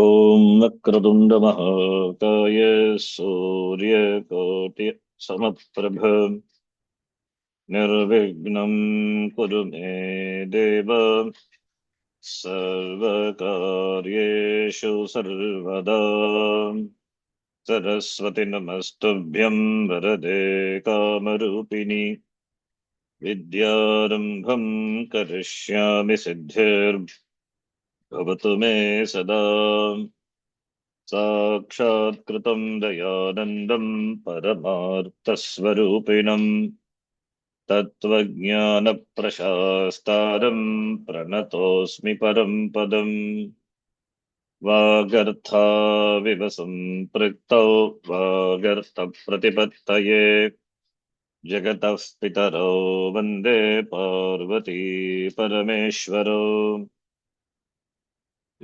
ॐ वक्रतुण्डमहाकाय सूर्यकोटि समप्रभ निर्विघ्नं कुरु मे देव सर्वकार्येषु सर्वदा सरस्वति नमस्तुभ्यं वरदे कामरूपिणि विद्यारम्भं करिष्यामि सिद्धिर्भवतु मे सदा साक्षात्कृतं दयानन्दं परमार्थस्वरूपिणं तत्त्वज्ञानप्रशास्तारं प्रणतोऽस्मि परं पदम् वागर्थाविव सम्पृक्तौ वागर्थप्रतिपत्तये जगतः पितरौ वन्दे पार्वती परमेश्वरौ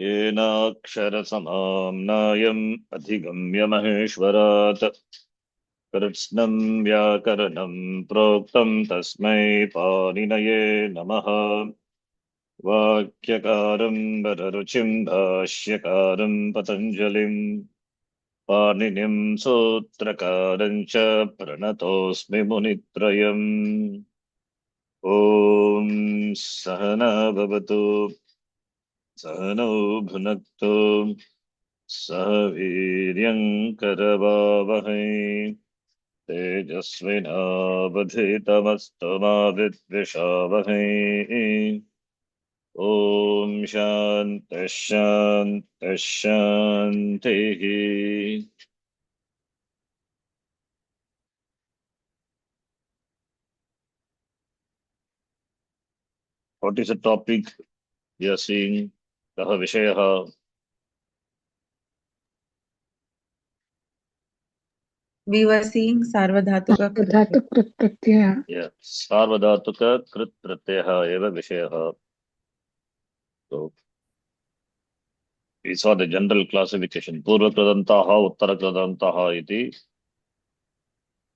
येनाक्षरसमाम्नायम् अधिगम्य महेश्वरात् कृत्स्नं व्याकरणं प्रोक्तं तस्मै पाणिनये नमः वाक्यकारं वररुचिं भाष्यकारं पतञ्जलिं पाणिनिं सूत्रकारं च प्रणतोऽस्मि मुनित्रयम् ॐ सहना भवतु सहनौ भुनक्तु सह वीर्यङ्करवावहै तेजस्विनावधीतमस्तु मा विद्विषावहै ॐ शान्तिः शान्तिः शान्तिः। What is the topic we are seeing? कः विषयः? We were seeing Sarvadhatuka धातु कृत् प्रत्यय सार्वधातुक कृत् प्रत्ययः एव विषयः. So we saw the general classification. पूर्वकृदन्ताः उत्तरकृदन्ताः इति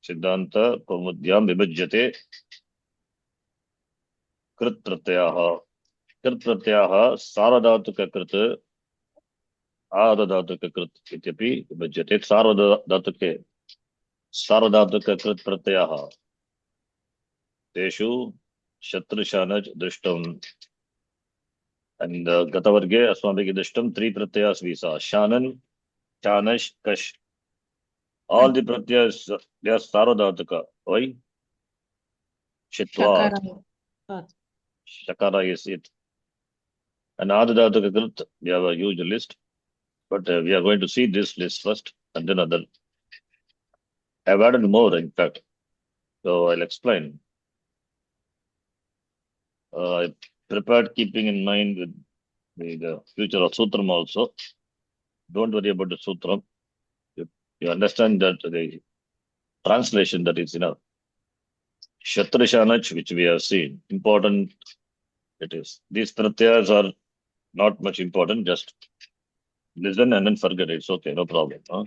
सिद्धान्त कौमुद्यां विभज्यते. कृत् प्रत्ययः सार्वधातुक कृत् आर्धधातुक कृत् इत्यपि विभज्यते. सार्वधातुक कृत् प्रत्ययः तेषु शत्रुशानच् दृष्टम्. And गतवर्गे अस्माभिः दृष्टं three pratyas we saw. Shanan, Chanash, Kash. All the pratyas they are sarodhatuka. Why? Shitvat. Shakara is it. And adhatuka krit we have a huge list, but we are going to see this list first and then other. I have added more in fact, so I'll explain. I prepared keeping in mind with the future of Sutram also. Don't worry about the Sutram. You understand that the translation that is enough. Shatrushanach, which we have seen, important it is. These pratyas are not much important, just listen and then forget it. It's okay, no problem. Huh?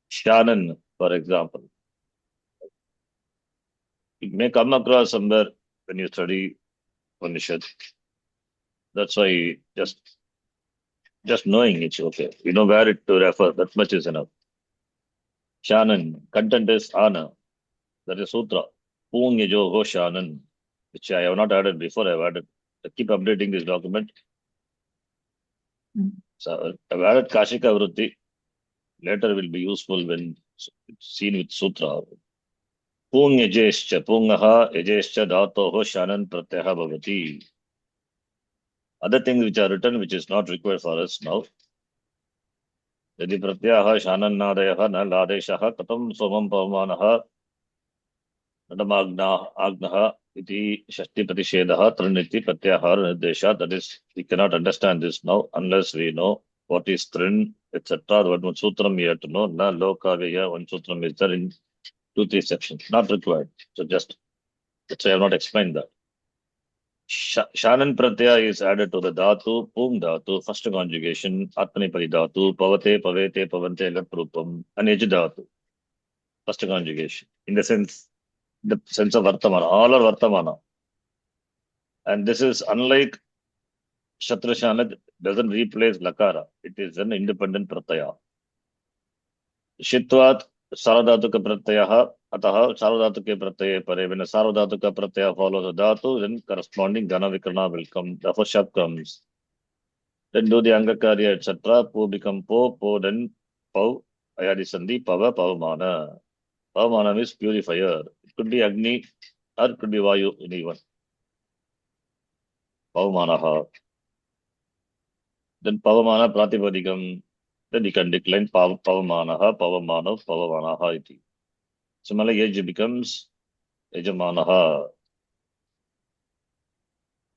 Shanan, for example, it may come across somewhere when you study Upanishad. That's why just knowing it's okay. You know where it to refer, that much is enough. Shanan, content is Ana. That is Sutra. Pung Yajoho Shanan, which I have not added before, I've added. I keep updating this document. So I've added Kashika Vritti. Later will be useful when seen with Sutra. Pung Yajescha, Pungaha, Yajescha Dhatoho Shanan Pratyaha Bhavati. Other things which are written, which is not required for us now. Yadi Pratyaha Shanan Nadayaha Na Ladeshaha Katam Somam Pavamanaha Nadamagna Agnaha Iti Shasti Pratishedaha Triniti Pratyahara Nirdesha. That is, we cannot understand this now unless we know what is Trin, etc. What Sutram we have to know. Na Lokavya, one Sutram is there in 2-3 sections. Not required. So just, that's why I have not explained that. Shanan Pratyaya is added to the Dhatu, Pum Dhatu, first conjugation, Atmanipadi Dhatu, Pavate, Pavete, Pavante, Latrupam, and Ej Dhatu, first conjugation. In the sense of Vartamana, all are Vartamana. And this is unlike Shatrashanat doesn't replace lakara. It is an independent pratyaya. Shitvat saradhatuka pratyaya. Ataha saradhatuke pratyaya pare. When a saradhatuka pratyaya follows a dhatu, then corresponding gana vikarna will come. Therefore, shap comes. Then do the angakarya, etc. Po become po, then pav, ayadi sandhi, pava, pavamana. Pavamana means purifier. It could be Agni or it could be Vayu, anyone. Pavamanaha. Then Pavamana Pratipadikam. Then you can decline Pavamanaha, Pavamanav, Pavamanaha iti. Similarly, Yaj becomes Yajamanaha.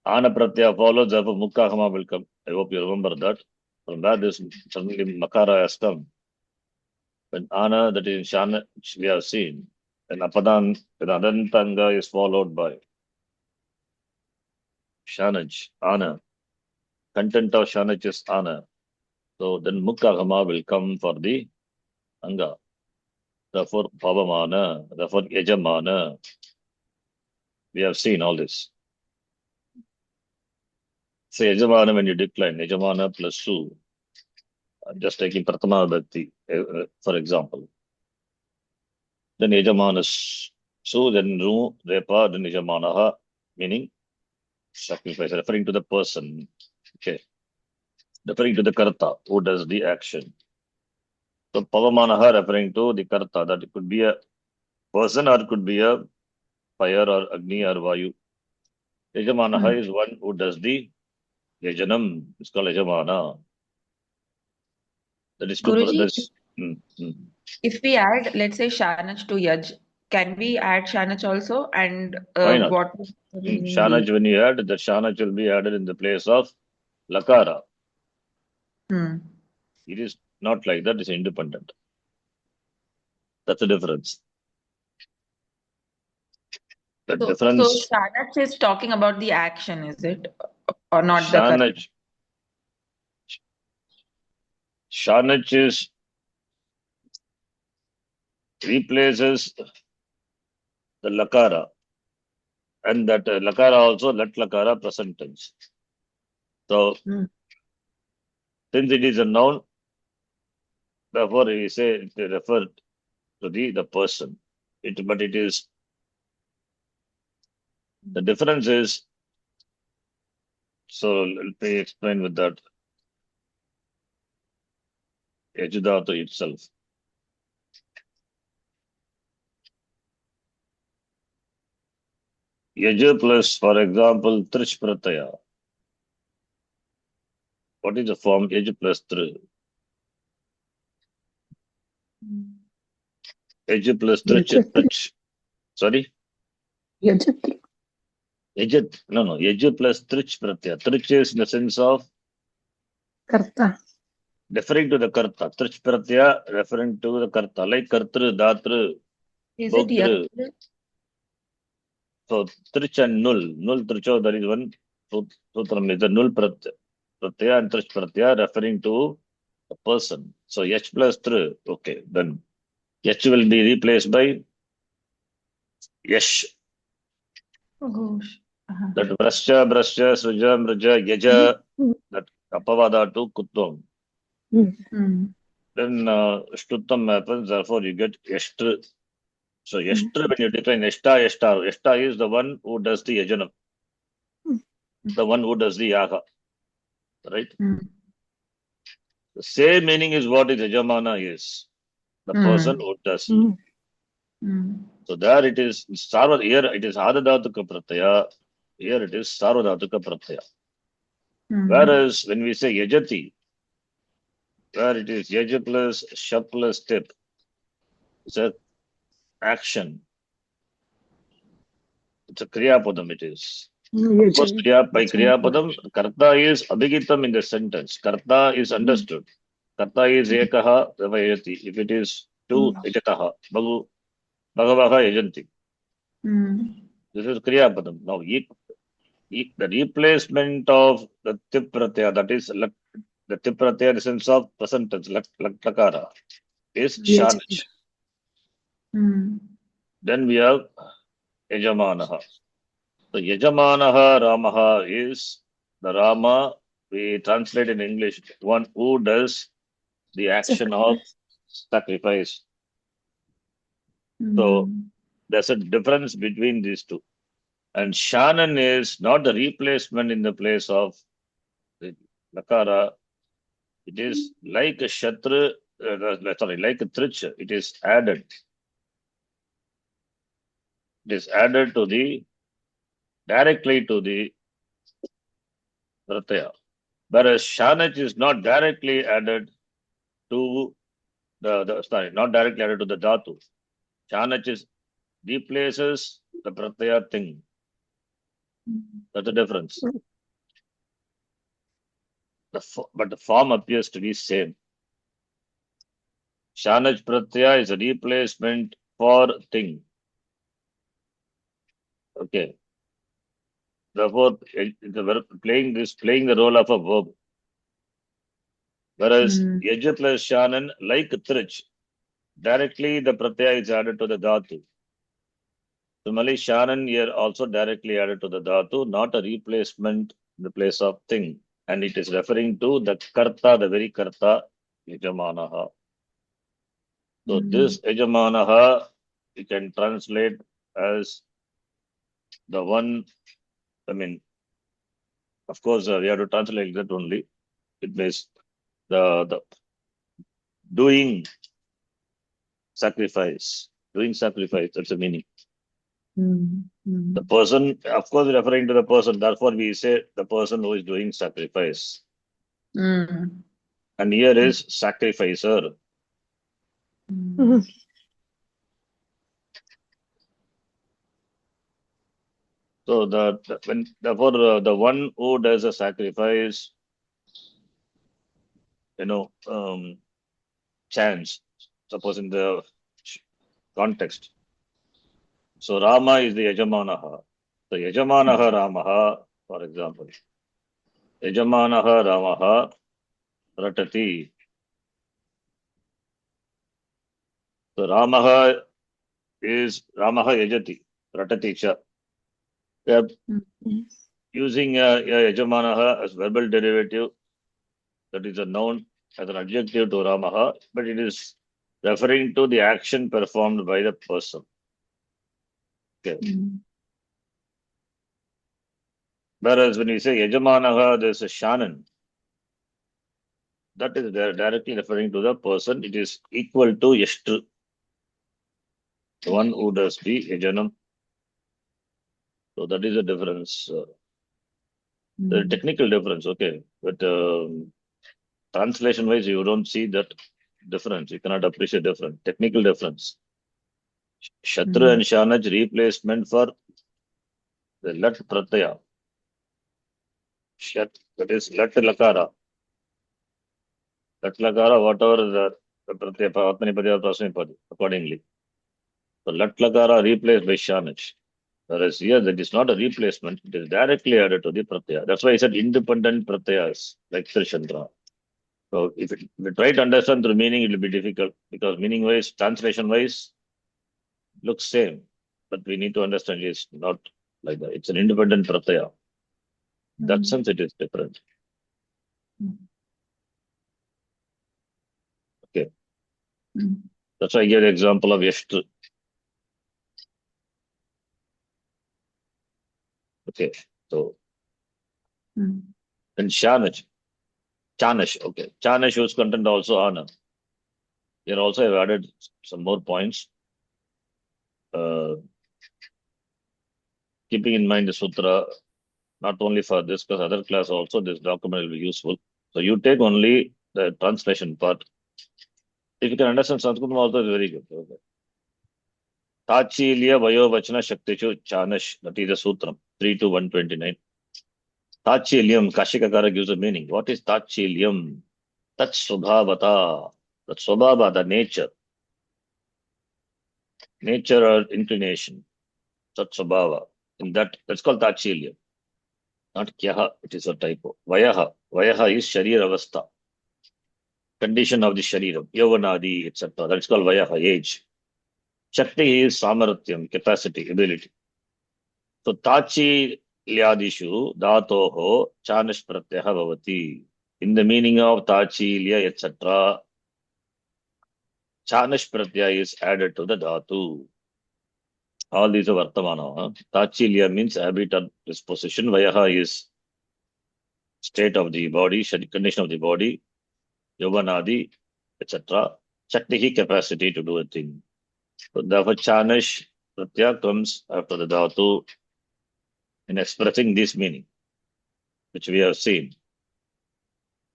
Ana Pratyaya follows, therefore Mukkahama will come. I hope you remember that. From that, this suddenly Makara has come. When Ana, that is Shana, we have seen. Then Apadan, when Adantanga is followed by Shanaj, Ana. Content of Shanaj is Ana. So then Mukkahama will come for the Anga. Therefore, Pavamana, therefore Yajamana. We have seen all this. So Yajamana, when you decline, Yajamana plus Su. I'm just taking Pratama Bhakti, for example. Then Yajamana Su, then Ru, Repa, then Yajamanaha, meaning sacrifice, referring to the person. Okay. Referring to the Karta, who does the action. So Pavamanaha referring to the Karta, that it could be a person or it could be a fire or Agni or Vayu. Yajamanaha is one who does the Yajanam. It's called Yajamana. That is two Guruji, brothers. if we add, let's say, Shanach to Yaj, can we add Shanach also? And Why not? what would the meaning Shanaj, be? when you add, the Shanaj will be added in the place of Lakara. Hmm. It is not like that, it's independent. That's the difference. The So difference, Shanach is talking about the action, is it? Or not the Shanaj is replaces the Lakara. And that Lakara also, Lat Lakara, present tense. So, since it is a noun, therefore we say it referred to the person. But it is, the difference is, so let me explain with that. Yajudhatu itself. Yaj plus, for example, Trich Pratyaya. What is the form Yaj plus Tri? Yaj plus Trich. Sorry? Yajat. Yajat. No. Yaj plus Trich Pratyaya. Trich is in the sense of Karta. referring to the Karta. Trich Pratyaya referring to the Karta. Like Kartru, Datru, Is it Bhoktru. Yatra? So Trich and Null. Null Tricho, there is one sutram is the Null Pratyaya and Trich Pratyaya referring to a person. So Yach plus Tri. Okay, then Yach will be replaced by Yash. Oh gosh. That Brascha, Suja, Mraja, Yaja, that Apavada to Kutvam. Then Shtuttam happens, therefore you get Yashtr. So Yashtr, when you decline Yashta is the one who does the Yajanam. The one who does the Yaga. Right? The same meaning is what is Yajamana is. The person who does. So there it is, here it is Adadhatuka Pratyaya. Here it is Sarvadhatuka Pratyaya. Whereas when we say Yajati, where it is Yaja plus Shap plus Tip, it's a action. It's a Kriya Padam, it is. Of course, by Kriya Padam, Karta is Abhigitam in the sentence. Karta is understood. Karta is Ekaha Vayati. If it is two, Ejataha. Bhagavaha Yajanti. This is Kriya Padam. Now, the replacement of the Tip Pratyaya, that is the Tip Pratyaya in the sense of present tense, Lakara, is Shanach. Then we have Yajamanaha. So Yajamanaha Ramaha is the Rama we translate in English, one who does the action of sacrifice. So there's a difference between these two. And Shanan is not the replacement in the place of the Lakara. It is like a Shatra, like a Trich. It is added. It is added to directly to the Pratyaya. Whereas Shanach is not directly added to not directly added to the Dhatu. Shanach is replaces the Pratyaya thing. That's the difference. But the form appears to be same. Shanach Pratyaya is a replacement for thing. Okay. Therefore, playing the role of a verb. Whereas Yajat plus Shanan, like Trich, directly the Pratyaya is added to the Dhatu. Similarly, Shanan here also directly added to the Dhatu, not a replacement in the place of thing. And it is referring to the Karta, the very Karta, Yajamanaha. So this Yajamanaha, we can translate as the one, of course, we have to translate that only. It means the doing sacrifice, that's the meaning. The person, of course, referring to the person, therefore we say the person who is doing sacrifice. And here is sacrificer. So therefore the one who does a sacrifice, chants, suppose in the context. So Rama is the Yajamanaha. So Yajamanaha Ramaha, for example. Yajamanaha Ramaha Ratati. So Ramaha Yajati, Ratati Cha. We are using Yajamanaha as verbal derivative, that is a noun, as an adjective to Ramaha, but it is referring to the action performed by the person. Okay. Whereas when we say Yajamanaha, there's a Shanan. That is directly referring to the person. It is equal to Yashtru, the one who does the Yajanam. So that is the difference. The technical difference, okay. But translation wise, you don't see that difference. You cannot appreciate difference. Technical difference. Shatra and Shanaj replacement for the Lat Pratyaya. That is Lat Lakara. Lat Lakara, whatever the Pratyaya, Atmanipadya, Prasminipadya, accordingly. So Lat Lakara replaced by Shanaj. Whereas here, that is not a replacement, it is directly added to the Pratyaya. That's why I said independent Pratyayas, like Trishandra. So if we try to understand the meaning, it will be difficult because meaning wise, translation wise, looks same. But we need to understand it's not like that. It's an independent Pratyaya. In that sense, it is different. Okay. That's why I gave the example of Yashtru. Okay. So, and Shanash, okay. Shanash whose content also Ana. Here also I've added some more points. Keeping in mind the sutra, not only for this class, other class also, this document will be useful. So you take only the translation part. If you can understand Sanskrit also, is very good. Okay. Tachilya Vayo Vachana Shaktichu Chanash, that is the Sutram, 3 to 129. Tachilyam, Kashikakara gives a meaning. What is Tachilyam? That's Subhavata. That's Subhava, the nature. Nature or inclination. That's Subhava. In that's called Tachilyam. Not Kyaha, it is a typo. Vayaha. Vayaha is Sharir Avastha. Condition of the Shariram. Yavanadi, etc. That's called Vayaha, age. Shakti is Samaratyam, capacity, ability. So Tachi Lyadishu dhatoho chanish pratyah bhavati. In the meaning of tachilya, etc., chanish pratyah is added to the dhatu. All these are vartamana. Tachilya means habit or disposition. Vayaha is state of the body, condition of the body. Yovanadi, etc. Shaktihi, capacity to do a thing. So therefore, chanish pratyah comes after the dhatu in expressing this meaning, which we have seen.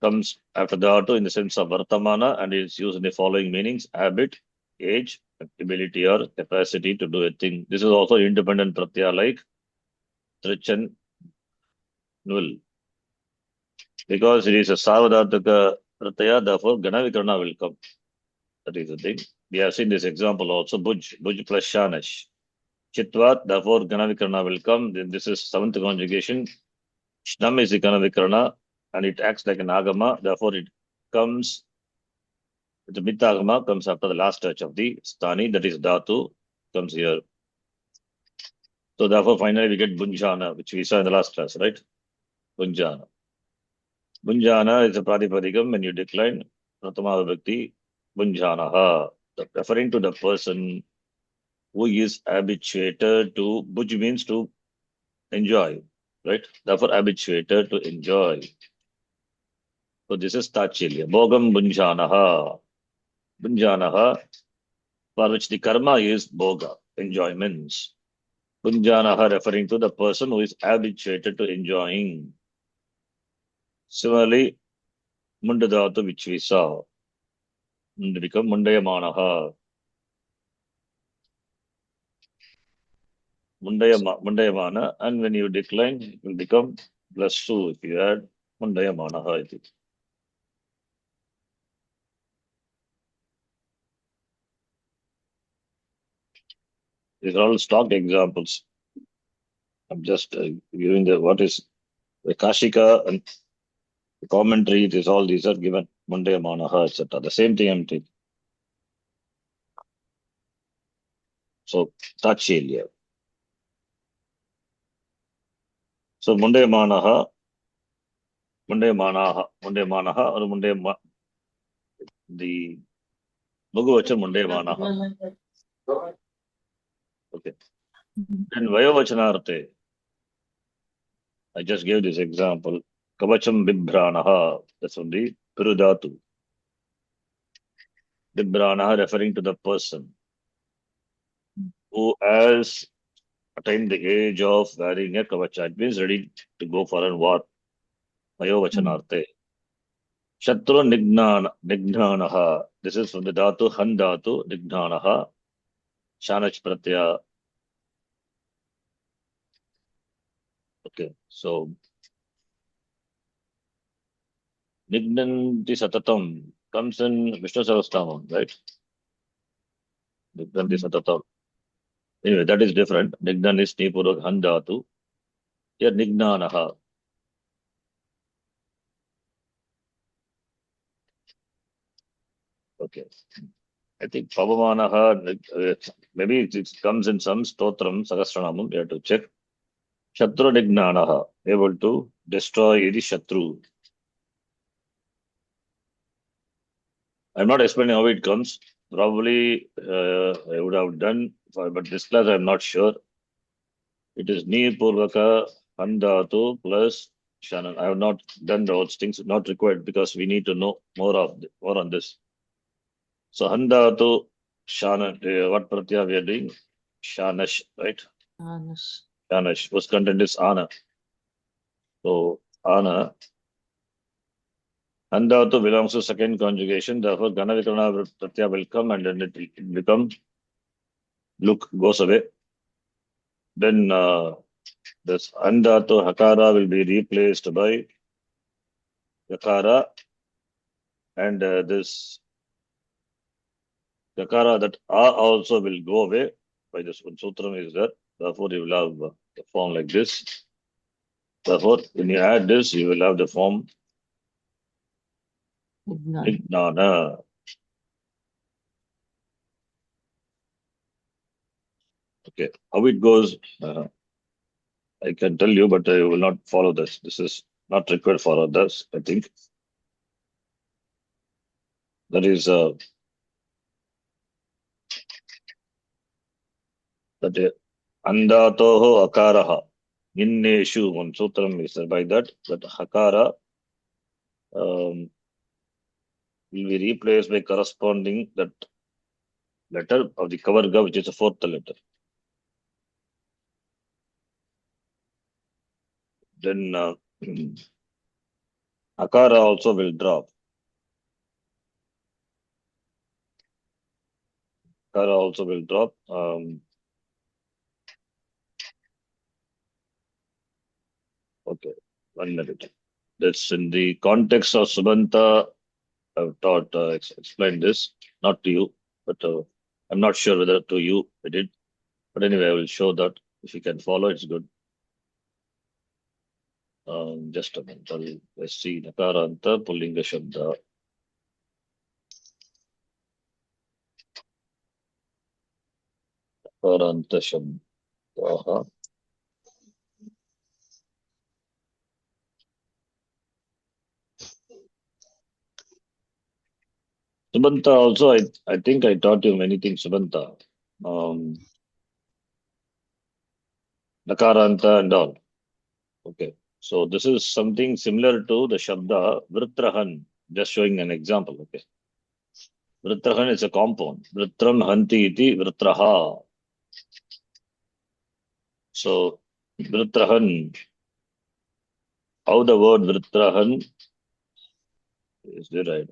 Comes after the dhatu in the sense of vartamana and is used in the following meanings: habit, age, ability or capacity to do a thing. This is also independent pratyaya like trichan nul. Because it is a sarvadhartaka pratyaya, therefore gana vikarana will come. That is the thing. We have seen this example also, Bhuj plus Shanash. Chitvat, therefore gana vikarana will come. Then this is seventh conjugation. Shnam is the gana vikarana and it acts like an agama, therefore it comes. The Mittagama comes after the last touch of the Stani, that is Dhatu, comes here. So therefore, finally we get Bunjana, which we saw in the last class, right? Bunjana. Bunjana is a Pratipadikam when you decline Pratama Vibhakti, Bunjanaha, referring to the person who is habituated to, Bhuj means to enjoy, right? Therefore, habituated to enjoy. So this is Tachilya. Bhogam Bunjanaha. Bunjanaha, for which the karma is Bhoga, enjoyments. Bunjanaha referring to the person who is habituated to enjoying. Similarly, Mundadhatu, which we saw, become Mundayamanaha. Mundayamana, and when you decline, it will become +2 if you add Mundayamanaha. These are all stock examples. I'm just giving what is the Kashika and the commentary. It is all these are given Mundayamanaha, etc. The same thing I'm taking. So Tachilya. So Mundayamanaha or the Bhagavachan Mundayamanaha. Okay. Then Vayavachanarte. I just gave this example. Kavacham Bibhranaha. That's from the Pirudhatu. Bibhranaha referring to the person who has attained the age of wearing a kavacha. It means ready to go for a war. Vayavachanarte. Shatru Nignanaha. This is from the Dhatu, Handhatu, Nignanaha. Shanach Pratyaya. Okay, so Nignanti Satatam comes in Vishnu Sahasranam, right? Nignanti Satatam. Anyway, that is different. Nignan is Nipurak Handhatu. Here Nignanaha. Okay. I think Pavamanaha, maybe it comes in some Stotram, Sahasranamam, we have to check. Shatru Nignanaha, able to destroy the Shatru. I'm not explaining how it comes. Probably I would have done, but this class I'm not sure. It is Nipurvaka Handhatu plus Shannon. I have not done those things, not required because we need to know more on this. So Handhatu Shannon, what pratyaya we are doing? Shanash, right? Shanash, whose content is Ana. So Ana. Handhatu belongs to second conjugation, therefore Gana Vikarana pratyaya will come and then it will become look goes away. Then this Handhatu Hakara will be replaced by Yakara, and this Yakara, that A also will go away by this one. Sutram is there. Therefore, you will have the form like this. Therefore, when you add this, you will have the form Ignana. Okay, how it goes? I can tell you, but I will not follow this. This is not required for others, I think. That is that andatoho akaraha. Inneshu, one sutram is by that hakara will be replaced by corresponding that letter of the kavarga, which is the fourth letter. Then akara also will drop. Akara also will drop. Okay, 1 minute. That's in the context of Subanta. I've taught, explained this, not to you, but I'm not sure whether to you I did. But anyway, I will show that if you can follow, it's good. Just a minute. Let's see. Nakaranta Pullinga Shabda. Nakaranta Shabda. Subanta also, I think I taught you many things, Subanta. Nakaranta and all. Okay. So this is something similar to the Shabda Vritrahan, just showing an example. Okay. Vritrahan is a compound. Vritram Hanti iti Vritraha. So Vritrahan, how the word Vritrahan is derived.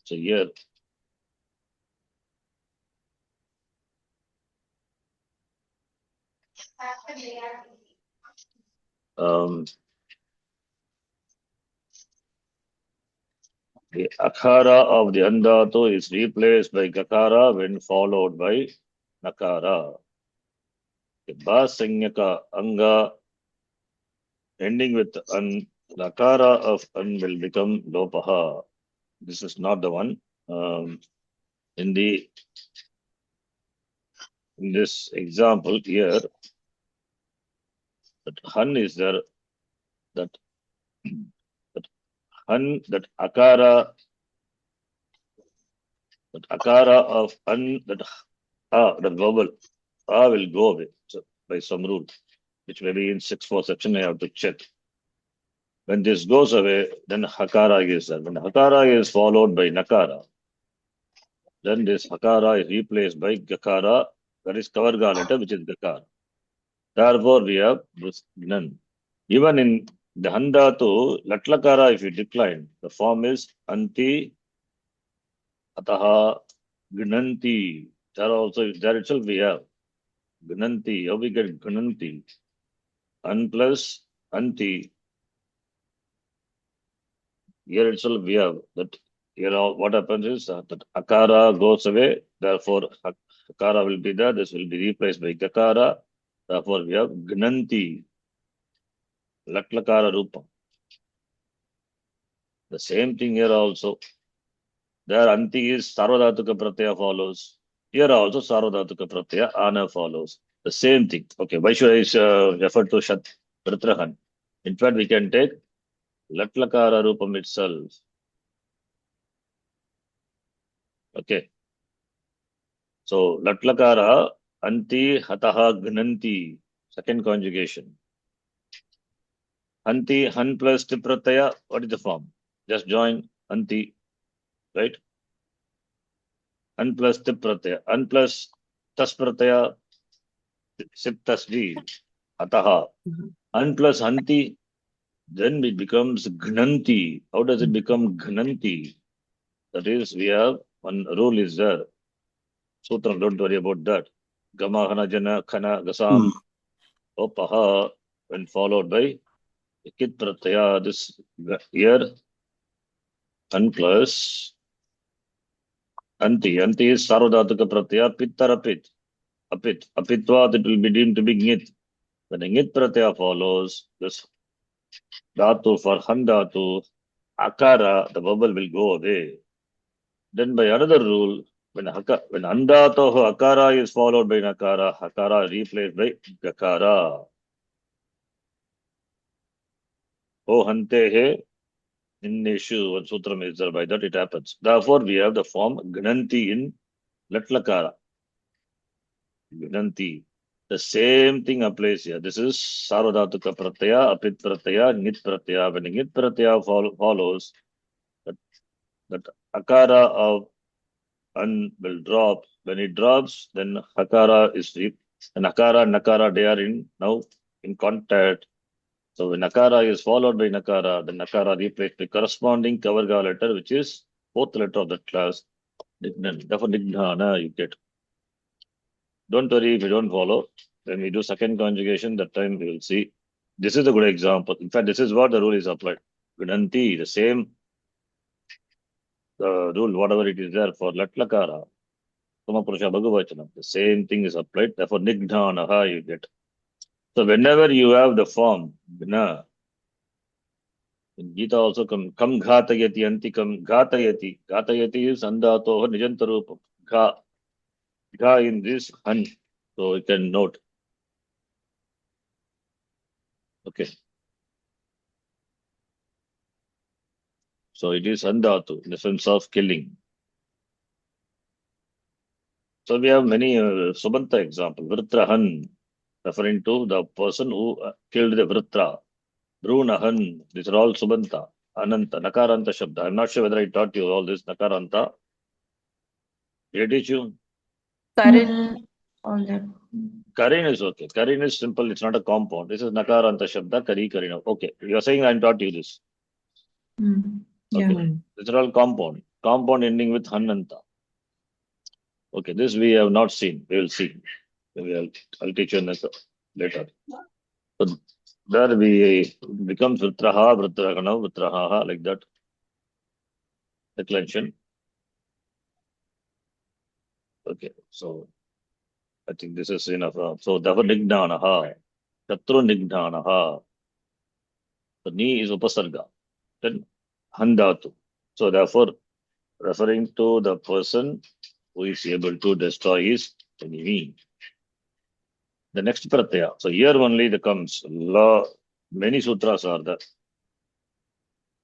So here, the Akhara of the Andatu is replaced by Gakara when followed by Nakara. The Basanyaka Anga ending with An, Nakara of An will become Lopaha. This is not the one. In this example here, that Han is there, that Han, that Akara of An, that vowel, will go away by some rule, which maybe in 6-4 section I have to check. When this goes away, then Hakara is there. When Hakara is followed by Nakara, then this Hakara is replaced by Gakara, that is Kavarga letter, which is Gakara. Therefore, we have this Gnan. Even in the Handatu, Latlakara, if you decline, the form is Anti, Ataha, Gnanti. There itself we have Gnanti. How we get Gnanti? An plus Anti. Here itself we have that. Here what happens is that Akara goes away. Therefore, Akara will be there. This will be replaced by Gakara. Therefore, we have Gnanti. Latlakara Rupa. The same thing here also. There Anti is Sarvadhatuka Pratyaya follows. Here also Sarvadhatuka Pratyaya Ana follows. The same thing. Okay, why should I refer to Shat Vritrahan? In fact, we can take Latlakara Rupam itself. Okay. So Latlakara Anti Hataha Gnanti. Second conjugation. Anti Han plus Tiprataya. What is the form? Just join Anti. Right? An plus Tiprataya. An plus Tasprataya. Sip Tasdi. Ataha. An plus Anti. Then it becomes Gnanti. How does it become Gnanti? That is, we have one rule is there. Sutram, don't worry about that. Gama, Hana, Jana, Khana, Gasam, Opaha, when followed by Kit Pratyaya, this here, An plus Anti. Anti is Sarvadhatuka Pratyaya, Pittarapit. Apit. Apitvat, it will be deemed to be Ngit. When a Ngit Pratyaya follows, this Dhatu for Han Dhatu, Akara, the vowel will go away. Then by another rule, when andatoh akara is followed by nakara, hakara replaced by gakara. Oh hantehe inneshu, one sutram is there, by that it happens. Therefore, we have the form gnanti in latlakara. Gnanti. The same thing applies here. This is sarvadhatuka pratyaya, apit pratyaya, nit pratyaya. When nit pratyaya follows, that akara of an will drop. When it drops, then hakara is deep. And akara and nakara, they are now in contact. So when nakara is followed by nakara, then nakara replaced the corresponding kavarga letter, which is fourth letter of that class. Nignan. Therefore, nignana you get. Don't worry if you don't follow. When we do second conjugation, that time we will see. This is a good example. In fact, this is what the rule is applied. Gnanti, the same rule, whatever it is there for latlakara. Samapurusha Bhagavachanam. The same thing is applied. Therefore, Nigdhanaha you get. So whenever you have the form, Gna, in Gita also come ghatayati, antikam ghatayati. Ghatayati is andatoha nijantarupam. Gha in this han. So you can note. Okay. So it is andatu in the sense of killing. So we have many Subanta example. Vritrahan, referring to the person who killed the Vritra. Brunahan, these are all Subanta. Ananta, Nakaranta Shabda. I'm not sure whether I taught you all this. Nakaranta. Did I teach you? Karin, all that. Karin is okay. Karin is simple. It's not a compound. This is Nakaranta Shabda, Kari Karina. Okay. You are saying I taught you this. Yeah. Okay. These are all compound. Compound ending with Hananta. Okay. This we have not seen. We will see. I'll teach you later. So there we becomes Vritraha, Vritrahana, Vritraha, like that. Declension. Okay. So I think this is enough. So therefore Nignanaha. Shatru Nignanaha. The ni is Upasarga. Then Handatu. So therefore, referring to the person who is able to destroy his enemy. The next pratyaya. So here only there comes many sutras are there.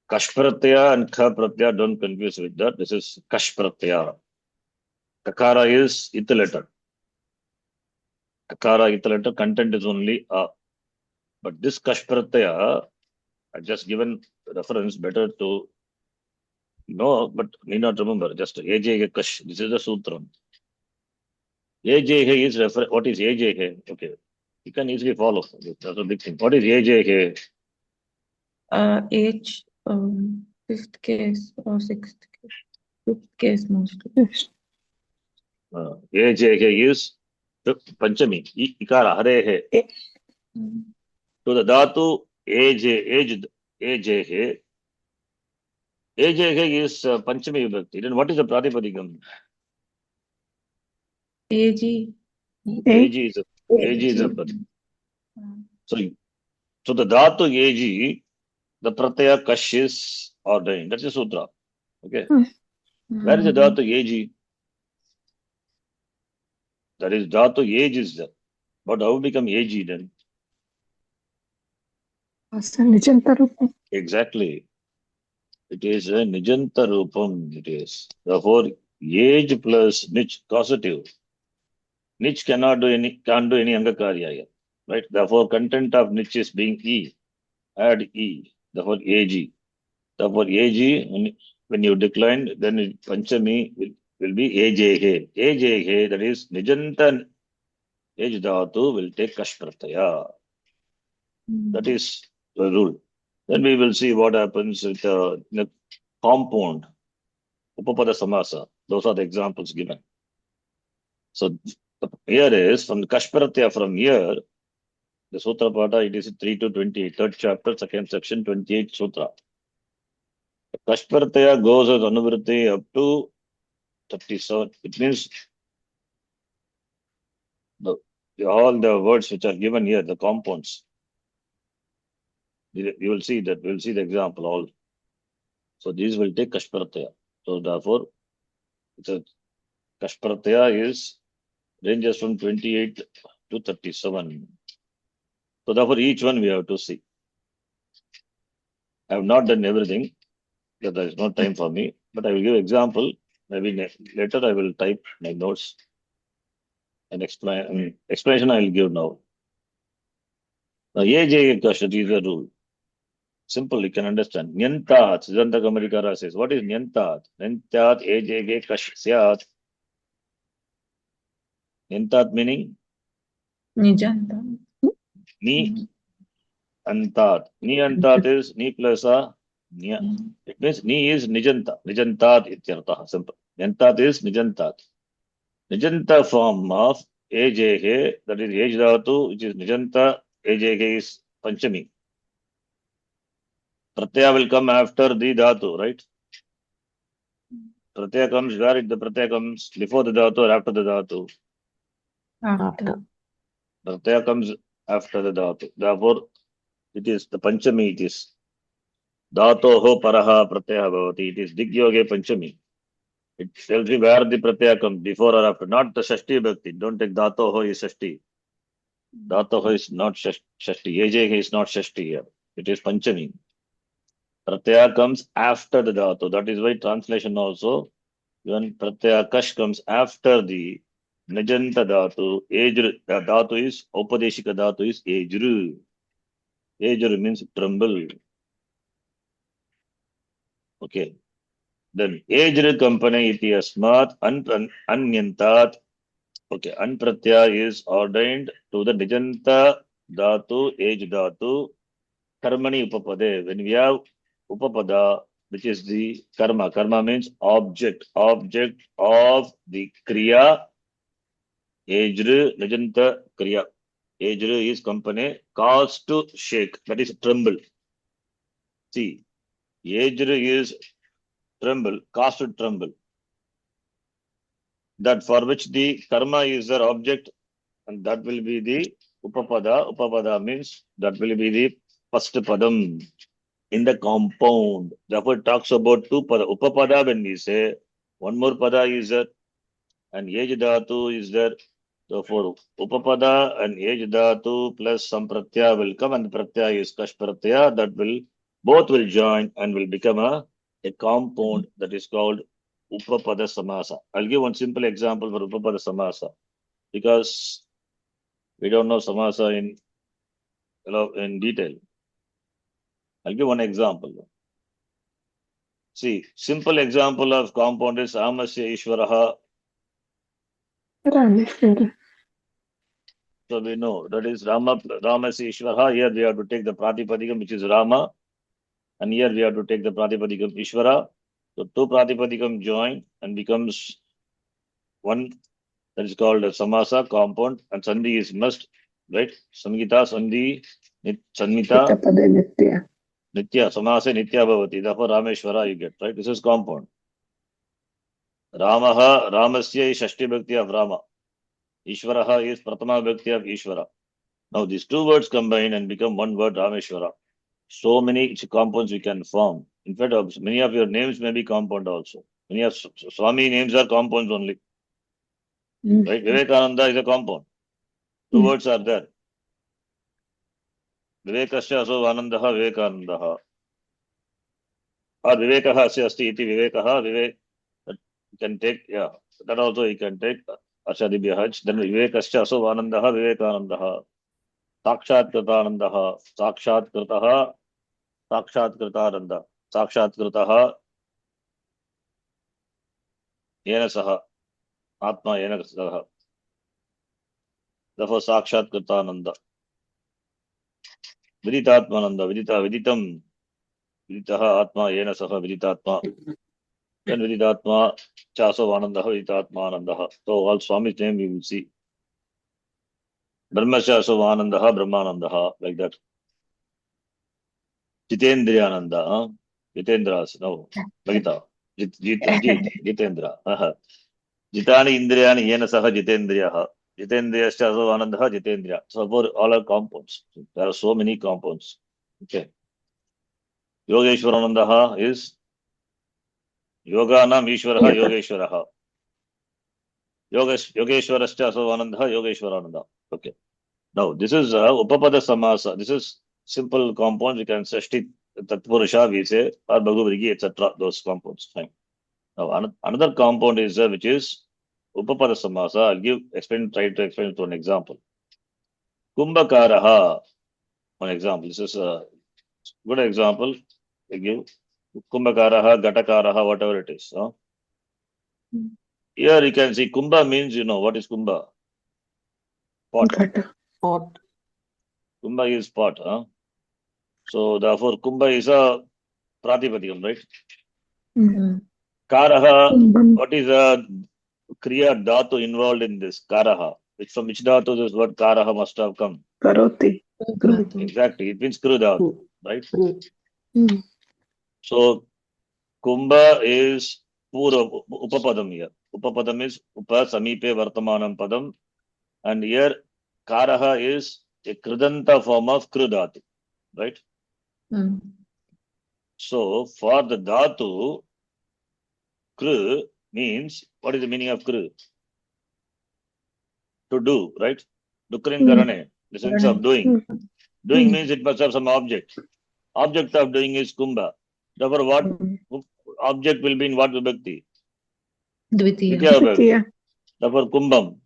Kash pratyaya and kha pratyaya, don't confuse with that. This is kash pratyaya. Kakara is it letter. Kakara it letter, content is only a. But this kash pratyaya, I just given reference better to know, but need not remember. Just AJ kash. This is the sutram. AJ is what is AJ? Okay. You can easily follow. That's a big thing. What is AJ? Age, fifth case or sixth case. Fifth case mostly. AJ is Panchami. Ikara Hare. So the Dhatu AJ is Panchami Vibhakti. Then what is the Pratipadikam? AG. AG is a Pati. So the Dhatu AG, the Pratyaya Kash is ordained. That's the Sutra. Okay. Where is the Dhatu AG? That is Dhatu age is there. But how become AG then? Nijantarupam. Exactly. It is a Nijanta Rupam. It is. Therefore, age plus Nich, causative. Nich can't do any Angakarya here. Right? Therefore, content of Nich is being E. Add E. Therefore, AG. Therefore, AG, when you decline, then Panchami will be AJH. AJH, that is Nijanta Age Dhatu will take Kash Pratyaya. That is the rule. Then we will see what happens with the compound, Upapada Samasa. Those are the examples given. So here is from the Kashparatya from here, the Sutra Pada, it is 3 to 28, third chapter, second section, 28 Sutra. Kashparatya goes as Anuvritti up to 37. It means all the words which are given here, the compounds. You will see that, we will see the example all. So these will take Kashparatya. So therefore, it's a Kash pratyaya ranges from 28 to 37. So therefore each one we have to see. I have not done everything, because there is no time for me, but I will give example. Maybe later I will type my notes and explain. Explanation I will give now. Now, AJ question is a rule. Simple, you can understand. Nyantat, Siddhanta Kamarikara says, what is Nyantat? Nyantat AJG Kash Syat. Nyantat meaning Nijanta. Ni Antat. Ni Antat is Ni plus a Nya. It means Ni is Nijanta. Nijantat ityartha. Simple. Nyantat is Nijantat. Nijanta form of AJG, that is Ej Dhatu, which is Nijanta. AJG is Panchami. Pratyaya will come after the Dhatu, right? Pratyaya comes where the Pratyaya comes before the Dhatu or after the Dhatu. After. Pratyaya comes after the Dhatu. Therefore, it is the Panchami, it is Dhatoho Paraha Pratyaya Bhavati. It is Digyoge Panchami. It tells you where the Pratyaya comes, before or after, not the Shashti Bhakti. Don't take Dhatoho is Shashti. Dhatoho is not Shashti. Ejeke is not Shashti here. It is Panchami. Pratyaya comes after the Dhatu. That is why translation also, when Pratyaya Kash comes after the Nijanta Dhatu, Ejru, the Dhatu is, Upadeshika Dhatu is Ejru. Ejru means tremble. Okay. Then Ejru company iti asmat anyantat. Okay, Anpratyaya is ordained to the Nijanta Dhatu, Ej Dhatu, Karmani Upapade. When we have Upapada, which is the Karma. Karma means object of the Kriya. Ejru, Nijanta Kriya. Ejru is company caused to shake, that is tremble. See, Ejru is tremble, caused to tremble. That for which the karma is their object, and that will be the Upapada. Upapada means that will be the first padam in the compound. Therefore, it talks about two pada. Upapada, when we say one more pada is there, and Ej Dhatu is there. Therefore, Upapada and Ej Dhatu plus some Pratyaya will come, and the Pratyaya is Kash Pratyaya. That will, both will join and will become a compound that is called Upapada Samasa. I'll give one simple example for Upapada Samasa, because we don't know Samasa in detail. I'll give one example. See, simple example of compound is Ramasya Ishvaraha. Rameshwara. So we know that is Ramasya Ishvaraha. Here we have to take the Pratipadikam, which is Rama, and here we have to take the Pratipadikam Ishvara. So two Pratipadikam join and becomes one, that is called a Samasa compound, and Sandhi is must, right? Samgita, Sandhi, Sanmita, Hitapade Nitya. Nitya, Samasa Nitya Bhavati. Therefore, Rameshwara you get, right? This is compound. Ramaha, Ramasya is Shashti Bhakti of Rama. Ishvaraha is Pratama Bhakti of Ishvara. Now these two words combine and become one word, Rameshwara. So many compounds we can form. In fact, many of your names may be compound also. Many of Swami names are compounds only. Right? Vivekananda is a compound. Two words are there. Vivekasya aso Anandaha Vivekanandaha. Or Vivekaha asya asti iti Vivekaha. Vivek. You can take, yeah. That also you can take. Ashadibhyahaj. Then Vivekasya aso Anandaha Vivekanandaha. Sakshat Kritanandaha. Sakshat Kritaha. Sakshat Kritananda. Sakshat Kritaha. Yena Saha. Atma Yena Saha. Therefore, Sakshat Kritananda. Viditatmananda. Viditam. Viditaha Atma Yena Saha Viditatma. Then Viditatma Chaso Anandaha Viditatma Anandaha. So all Swami's name we will see. Brahmachaso Anandaha Brahmanandaha. Like that. Jitendriyananda. Jitendras. No. Bhagita. Jitendra. Jitani Indriyani Yena Saha Jitendriyaha. Jitendriya Chaso Anandaha Jitendriya. So for all are compounds. There are so many compounds. Okay. Yogeshwaranandaha is Yoganam Ishwaraha Yogeshwaraha. Yogeshwarascha so Ananda, Yogeshwarananda. Okay. Now, this is Upapada Samasa. This is simple compounds. We can say Shti, Tatpurusha, we say, or Bhagavadgita, etc. Those compounds. Fine. Now, another compound is which is Upapada Samasa. Try to explain it to an example. Kumbhakaraha, one example. This is a good example. I give Kumbhakaraha, Gatakaraha, whatever it is. Here you can see Kumbha means, what is Kumbha? Pot. Ghata. Pot. Kumbha is pot. So therefore Kumbha is a Pratipadikam, right? Karaha, Kumbham. what is a Kriya Dhatu involved in this? Karaha. From which Dhatu this word Karaha must have come? Karoti. Exactly. It means Kru Dhatu, right? Mm. So Kumbha is Pura Upapadam here. Upapadam is Upa Samipe Vartamanam Padam. And here Karaha is a Kridanta form of Kru Dhatu, right? So for the Dhatu, Kru means, what is the meaning of Kru? To do, right? Dukrin Karane, the sense of doing. Doing means it must have some object. Object of doing is Kumbha. Therefore, what object will be in what vibhakti? Ditya vibhakti. Ditya. Therefore, Kumbham.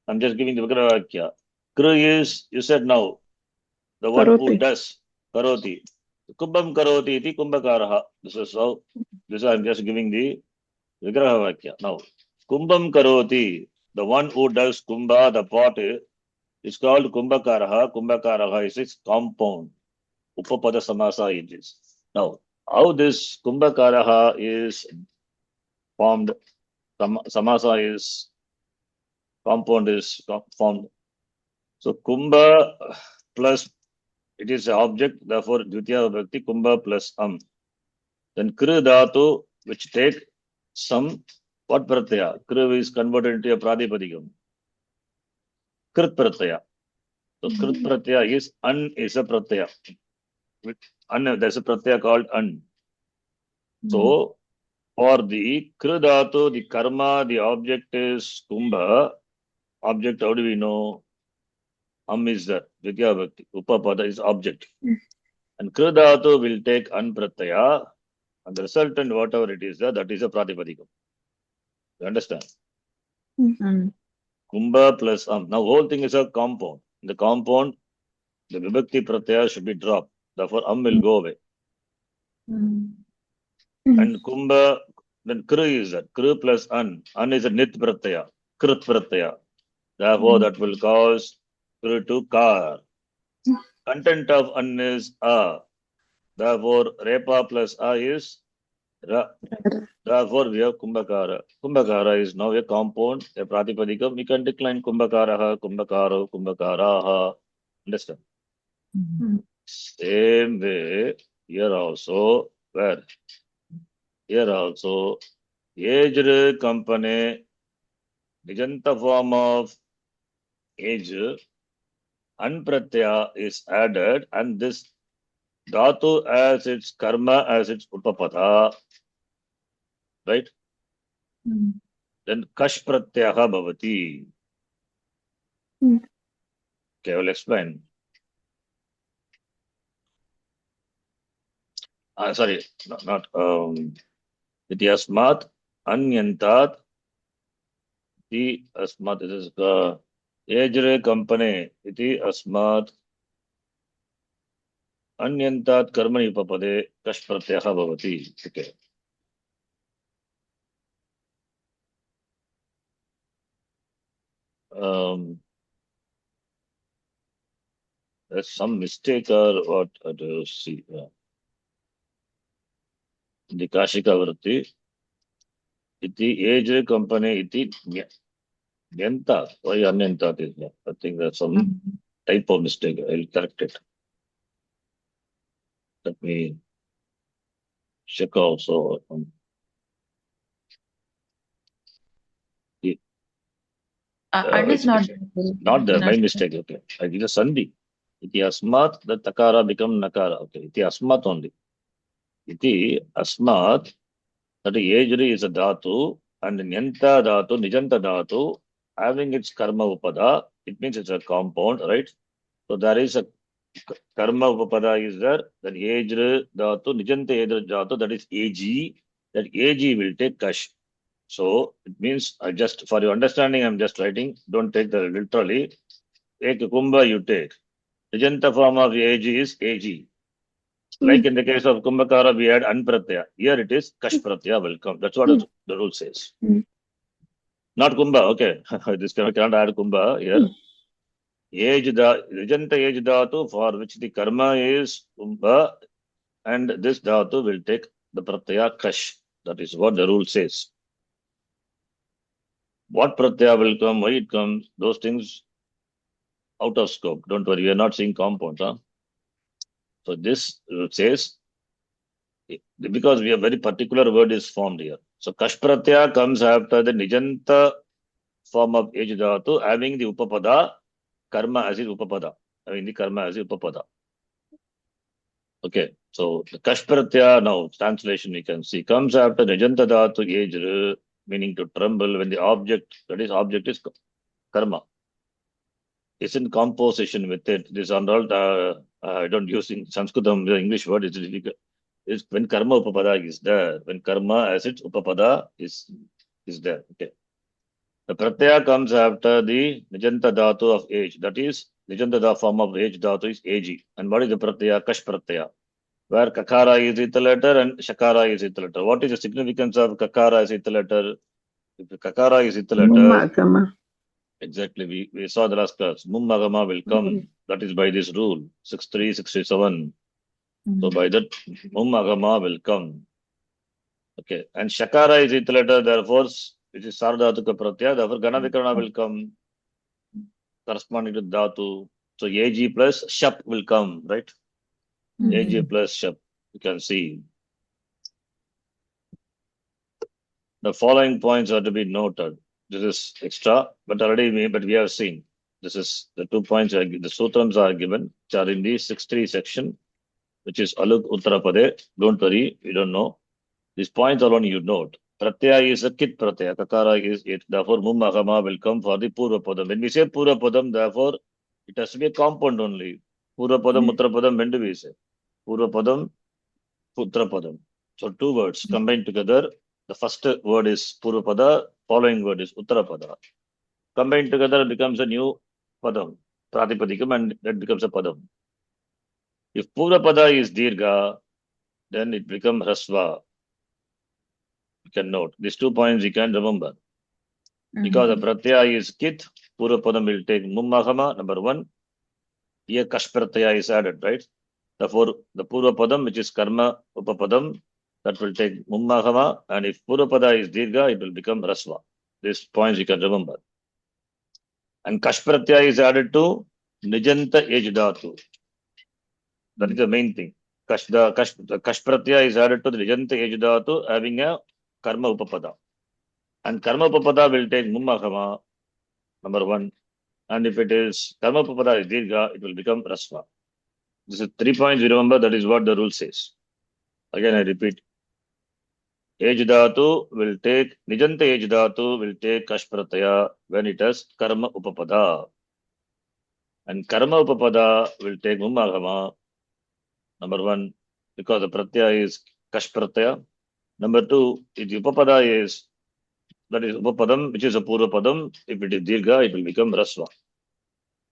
I'm just giving the Vikravakya. Kru is, you said now, the one who Karoti. does. Karoti. Kumbham Karoti iti Kumbhakaraha. This is I'm just giving the Vigrahavakya. Now, Kumbham Karoti, the one who does Kumbha, the pot, is called Kumbhakaraha. Kumbhakaraha is its compound. Upapada Samasa it is. Now, how this Kumbhakaraha is formed, Samasa is, compound is formed. So, Kumbha plus, it is an object, therefore, Dvitiya Vibhakti, Kumbha plus Then Kru Dhatu, which take some, what Pratyaya? Kru is converted into a Pradipadikam. Krit Pratyaya. So, Krit Pratyaya is a Pratyaya. There's a Pratyaya called An. So, for the Kru Dhatu, the karma, the object is Kumbha. Object, how do we know? Is the Dvitiya Vibhakti. Upapada is object. And Kru Dhatu will take An Pratyaya. And the resultant, whatever it is, that is a Pratipadikam. You understand? Kumbha plus Now, whole thing is a compound. In the compound, the Vibhakti Pratyaya should be dropped. Therefore, will go away. And Kumbha, then Kru is that. Kru plus An. An is a Nit Pratyaya. Krit Pratyaya. Therefore, that will cause Kru to Kar. Content of An is A. Therefore, Repa plus A is Ra. Therefore, we have Kumbhakara. Kumbhakara is now a compound, a Pratipadikam. We can decline Kumbhakaraha, Kumbhakaro, Kumbhakaraha. Understand? Same way, here also, where? Here also, aged company, Nijanta form of age, Anpratyaya is added, and this Dhatu as its karma, as its Upapada. Right? Then Kash Pratyaha Bhavati. Okay, I will explain. Sorry, not Iti Asmat Anyantat. Iti Asmat, this is Ejre company. Iti Asmat Anyantat Karmani Upapade Kash Pratyaha Bhavati. Okay. There's some mistake or what I do see. The Kashika Vrati. Iti age company iti Nyanta. Why Anyanta is there? I think there's some type of mistake. I'll correct it. Let me check also. And is not there. My mistake. Okay. I did a Sandhi. Iti Asmat, the Takara become Nakara. Okay. Iti Asmat only. Iti Asmat, that Ejri is a Dhatu, and Nyanta Dhatu, Nijanta Dhatu, having its karma upada, it means it's a compound, right? So there is a karma upapada is there, then ejr dhatu, nijanta ejr dhatu, that is ag, that ag will take kash. So it means I just, for your understanding, I'm just writing, don't take the literally. Ek kumbha you take. Nijanta form of ag is ag. Like in the case of Kumbhakara, we had Anpratyaya. Here it is Kash Pratyaya will come. That's what the rule says. Not Kumbha, okay. This cannot add Kumbha here. Rijanta age dhatu for which the karma is Kumbha, and this dhatu will take the Pratyaya Kash. That is what the rule says. What Pratyaya will come, why it comes, those things out of scope. Don't worry, we are not seeing compounds. Huh? So this says, because we have very particular word is formed here. So Kash Pratyaya comes after the Nijanta form of age dhatu, having the Upapada, karma as is Upapada. Having the karma as is Upapada. Okay, so the Kash Pratyaya now, translation we can see, comes after Nijanta dhatu age, meaning to tremble when the object, that is object is karma. It's in composition with it. This on all, I don't use in Sanskritam, the English word is difficult. Is when karma upapada is there, when karma as its upapada is there. Okay. The pratyaya comes after the nijanta dhatu of age. That is, nijanta dhatu form of age dhatu is ag. And what is the pratyaya? Kash pratyaya. Where kakara is ith letter and shakara is ith letter. What is the significance of kakara as ith letter? If the kakara is ith letter, Mummagama. exactly, we saw the last class. Mummagama will come. That is by this rule, 63, 67. So by that, Mummagama will come. Okay. And Shakara is ith letter, therefore, which is Sardhatuka Pratyaya, therefore Ganavikarana will come corresponding to Dhatu. So AG plus Shap will come, right? AG plus Shap, you can see. The following points are to be noted. This is extra, but we have seen. This is the 2 points, the sutrams are given, which are in the 63 section, which is Aluk Uttarapade. Don't worry, we don't know. These points alone you note. Pratyaya is a kit pratyaya. Kakara is it. Therefore, Mummagama will come for the Purvapadam. When we say Purvapadam, therefore, it has to be a compound only. Purvapadam, Uttarapadam, when do we say? Purvapadam, Uttarapadam. So 2 words combined together. The first word is Purvapada, following word is Uttarapada. Combined together becomes a new Padam, Pratipadikam, and that becomes a Padam. If Purvapada is Dirgha, then it becomes Rasva. You can note. These 2 points you can remember. Because the Pratyaya is Kit, Purvapadam will take Mummagama, number 1. Here Kash Pratyaya is added, right? Therefore, the Purvapadam, which is Karma Upapadam, that will take Mummagama, and if Purvapada is Dirgha, it will become Rasva. These points you can remember. And Kash Pratyaya is added to Nijanta Ej Dhatu. That is the main thing. Kash Pratyaya is added to the Nijanta Ej Dhatu, having a Karma Upapada. And Karma Upapada will take Mummagama, number 1. And if it is Karma Upapada is Dirgha, it will become Rasva. This is 3 points you remember, that is what the rule says. Again, I repeat. Ej Dhatu will take, Nijanta Ej Dhatu will take Kash Pratyaya when it has Karma Upapada. And Karma Upapada will take Mummagama, number 1, because the Pratyaya is Kash Pratyaya. Number 2, if the Upapada is, that is Upapadam, which is a Purvapadam, if it is Dirgha, it will become Rasva.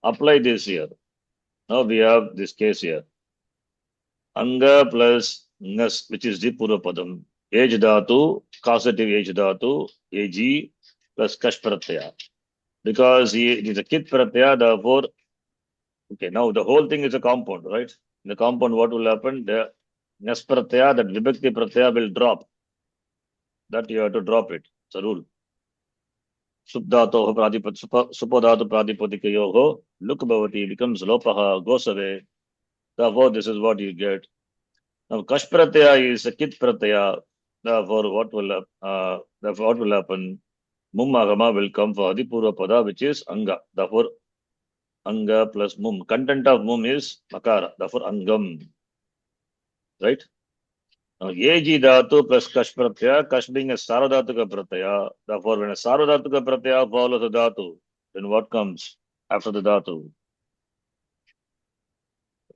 Apply this here. Now we have this case here. Anga plus Ngas, which is the Purvapadam. Age Dhatu, causative Age Dhatu, Ag plus Kash Pratyaya. Because it is a Kit Pratyaya, therefore, okay, now the whole thing is a compound, right? In the compound, what will happen? The Ngas Pratyaya, that Vibhakti Pratyaya will drop. That you have to drop it. It's a rule. Subdhato Supadhatu Pradipatikayoho, Luk Bhavati becomes Lopaha, goes away. Therefore, this is what you get. Now, Kash Pratyaya is a Kit Pratyaya. Therefore, what will happen? Mummagama will come for the Purvapada, which is Anga. Therefore, Anga plus Mum. Content of Mum is Makara. Therefore, Angam. Right? Now, AG dhatu plus kash pratyaya, kash being a saradhatuka pratyaya. Therefore, when a saradhatuka pratyaya follows a dhatu, then what comes after the dhatu?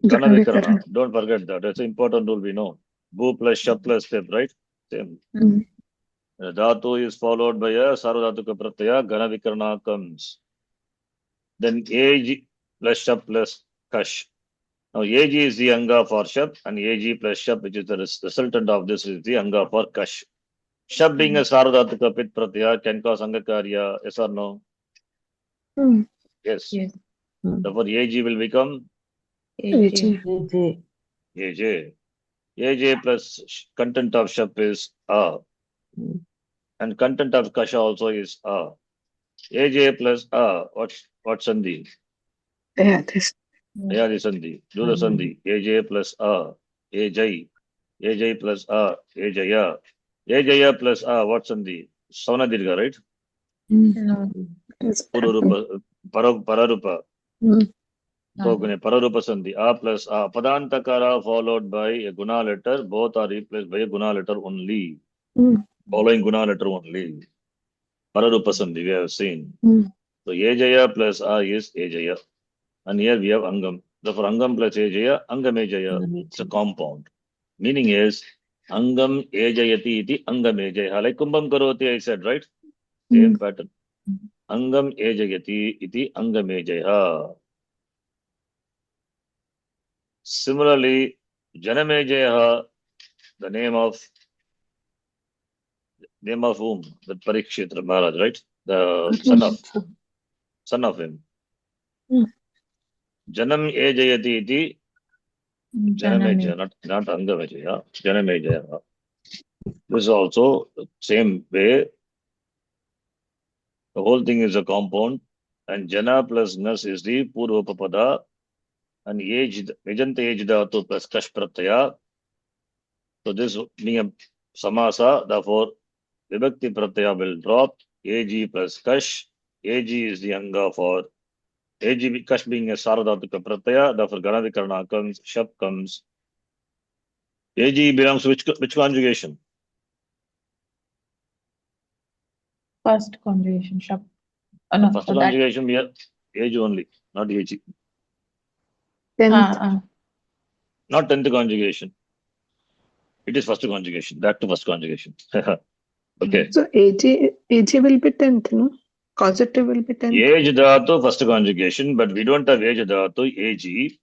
Gana vikarana. Don't forget that. That's an important rule we know. Bhu plus shab plus tip, right? Same. Mm. The dhatu is followed by a saradhatuka pratyaya, gana vikarana comes. Then AG plus shab plus kash. Now, AG is the anga for shab, and AG plus shab, which is the resultant of this, is the anga for kash. Shab being a saradhatuka pit pratyaya can cause angakarya, yes or no? Mm. Yes. Yes. Therefore, AG will become AG. AJ. AJ. AJ plus content of shab is A. And content of kasha also is A. AJ plus A. What's sandhi? Yeah, this. Yeah, the sandhi. Do the sandhi. AJ plus A. AJ. AJ plus A. AJya. AJya plus A. What's sandhi? Savana dirgha, right? Mm. No. Yes. Pururupa. Pararupa. Mm. So, pararupa sandhi. A plus A. Padantakara followed by a guna letter. Both are replaced by a guna letter only. Mm. Following guna letter only. Pararupa sandhi we have seen. Mm. So, Ajaya plus A is Ajaya. And here we have Angam. Therefore, Angam plus Ajaya, Angam Ajaya. It's a compound. Meaning is, Angam Ajayati iti Angam Ajaya. Like Kumbham Karoti, I said, right? Same pattern. Angam Ajayati iti Angam Ajaya. Similarly, Janamejaya, the name of whom? The Parikshitra Maharaj, right? The son of him. Mm. Janam Ajayati iti Janamejaya, not Angamejaya. Janamejaya. This is also the same way. The whole thing is a compound, and Jana plus Nas is the Purvapada, and Vijanta age dhatu plus Kash Pratyaya. So this being a Samasa, therefore Vibhakti Pratyaya will drop. AG plus Kash. AG is the Anga for AG, Kash being a Saradhatuka Pratyaya, therefore Ganadikarana comes, Shap comes. AG belongs to which conjugation? First conjugation. Shab. No, First so that. conjugation, we have AG only, not AG. Tenth. Not 10th conjugation. It is first conjugation. Back to first conjugation. Okay. So AJ will be 10th, no? Causative will be 10th. Age dhatu first conjugation, but we don't have age dhatu, AG.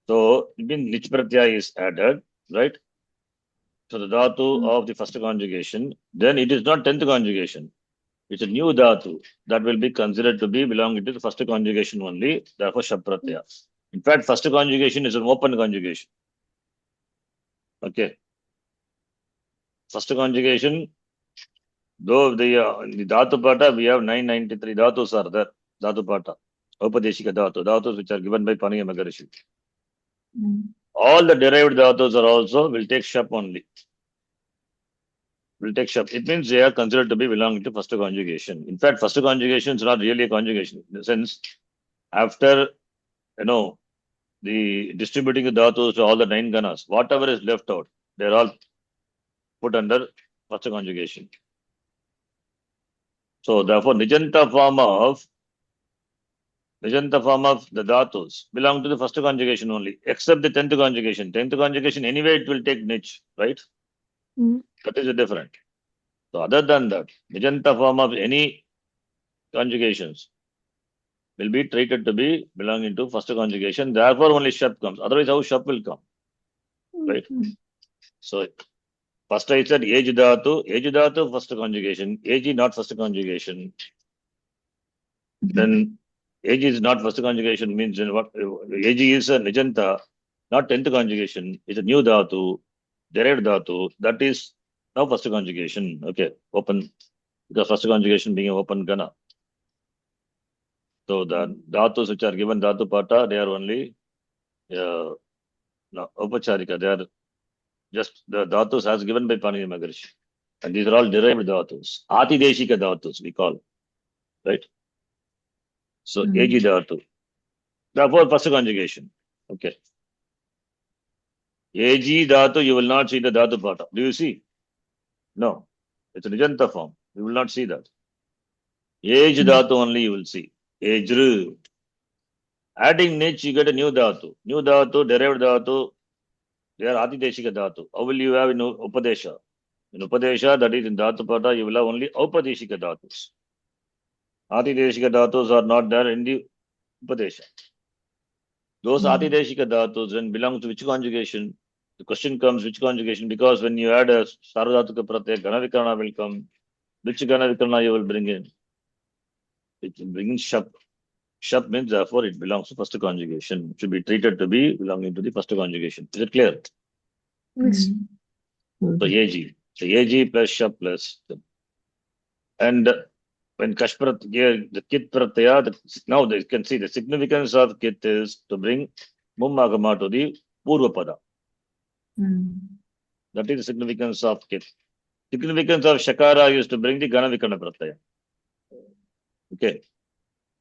So it means nich pratyaya is added, right? So the dhatu of the first conjugation, then it is not 10th conjugation. It's a new dhatu that will be considered to be belonging to the first conjugation only, therefore shab pratyaya. In fact, first conjugation is an open conjugation. Okay. First conjugation, though the dhatu pata, we have 993 dhatus are there. Dhatu pata, Upadeshika dhatus which are given by Paniya Maharishi. All the derived dhatus are also will take shap only. Will take shap. It means they are considered to be belonging to first conjugation. In fact, first conjugation is not really a conjugation. In the sense, after the distributing the dhatus to all the 9 ganas, whatever is left out, they are all put under first conjugation. So therefore, Nijanta form of the dhatus belong to the first conjugation only, except the 10th conjugation. 10th conjugation, anyway, it will take nich, right? That is different. So other than that, Nijanta form of any conjugations will be treated to be belonging to first conjugation. Therefore, only shap comes. Otherwise, how shap will come, right? So first I said age dhatu first conjugation, ag not first conjugation. Then ag is not first conjugation means what? Ag is a nijanta, not 10th conjugation. It's a new dhatu, derived dhatu. That is now first conjugation. Okay, open, because first conjugation being an open gana. So the dhatus which are given dhatu pata, they are only upacharika. They are just the dhatus as given by Panini Maharishi. And these are all derived dhatus. Atideshika dhatus, we call. Right? So, ag dhatu. Therefore, first conjugation. Okay. Ag dhatu, you will not see the dhatu pata. Do you see? No. It's a nijanta form. You will not see that. Age dhatu only you will see. Ejru. Adding nich, you get a new dhatu. New dhatu, derived dhatu, they are adideshika dhatu. How will you have in Upadesha? In Upadesha, that is in dhatu pada, you will have only Upadeshika dhatus. Adideshika dhatus are not there in the Upadesha. Those Adideshika dhatus then belong to which conjugation? The question comes which conjugation? Because when you add a Sarvadhatuka Pratyaya, Ganavikarana will come. Which Ganavikarana you will bring in? It will bring in Shap. Shap means therefore it belongs to first conjugation. It should be treated to be belonging to the first conjugation. Is it clear? Yes. So AG. So AG plus Shap plus. And when Kashprat here, the Kit Pratyaya, now they can see the significance of Kit is to bring Mummagama to the Purvapada. That is the significance of Kit. Significance of Shakara is to bring the Ganavikarana Pratyaya. Okay.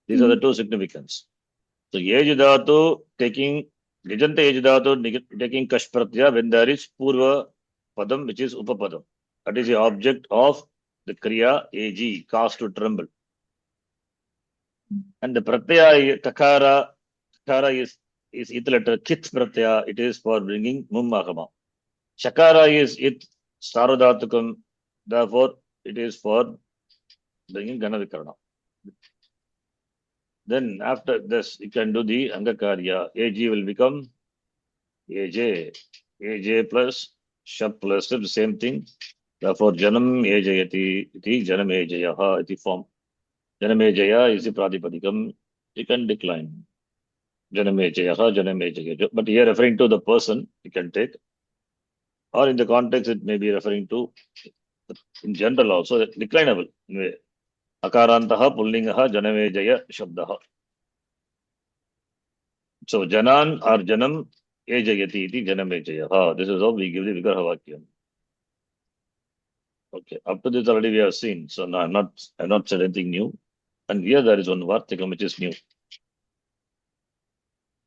These are the two significance. So Ej Dhatu taking Nijanta Ej Dhatu taking Kash Pratyaya when there is Purva Padam, which is Upapadam. That is the object of the Kriya Ag, cause to tremble. And the Pratyaya Kakara is it letter Kit Pratyaya, it is for bringing Mummagama. Shakara is it Sarvadhatukam, therefore it is for bringing Ganavikarana. Then after this, you can do the Angakarya. Ag will become Aj. Aj plus Shap plus the same thing. Therefore, Janam Ajayati, iti Janam Ajayaha, iti form. Janam Ajaya is the Pradipadikam. You can decline. Janam Ajayaha, Janam Ajaya. But here referring to the person, you can take. Or in the context, it may be referring to, in general also, declinable. Akarantaha, Pullingaha, Janamejaya, Shabdaha. So Janan or Janam Ejayati iti Janamejayaha. This is how we give the Vigraha Vakyam. Okay, up to this already we have seen. So now I've not said anything new. And here there is one Vartikam which is new.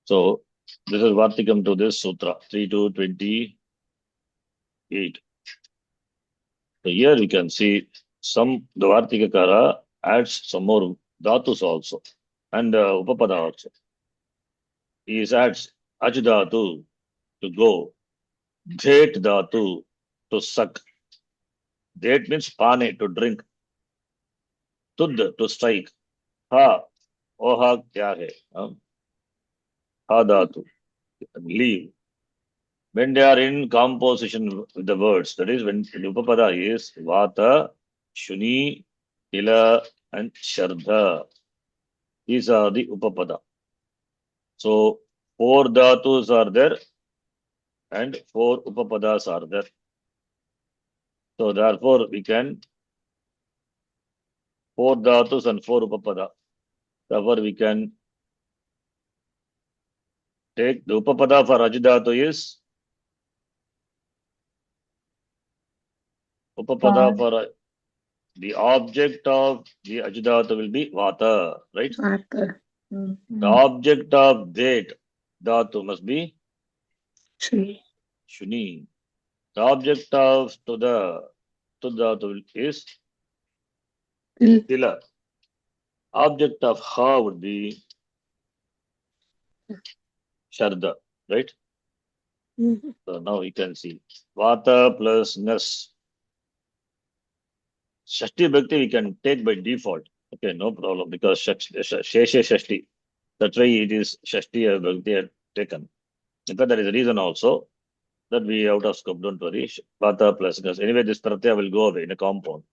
So this is Vartikam to this Sutra 3 to 28. So here we can see the Vartikakara adds some more dhatus also and Upapada also. He adds Ajudhatu to go, Dhet dhatu to suck. Dhet means pane to drink. Tud to strike. Ha, oha kya hai? Ha dhatu, leave. When they are in composition with the words, that is when the Upapada is Vata, Shuni, Tila, and Shardha. These are the Upapada. So 4 dhatus are there and 4 Upapadas are there. So therefore we can 4 dhatus and 4 Upapada. Therefore we can take the Upapada for Ajidhatu is Upapada for the object of the Ajidhatu will be Vata, right? Vata. The object of Dhet Dhatu must be Shuni. Shuni. The object of Tuda Dhatu is Til. Tila. Object of Ha would be Sharda, right? So now we can see Vata plus Nas. Shashti Bhakti we can take by default. Okay, no problem because Sheshe Shashti. That's why it is Shashti Bhakti had taken. Because there is a reason also that we out of scope, don't worry. Vata plus Nas. Anyway, this Pratyaya will go away in a compound.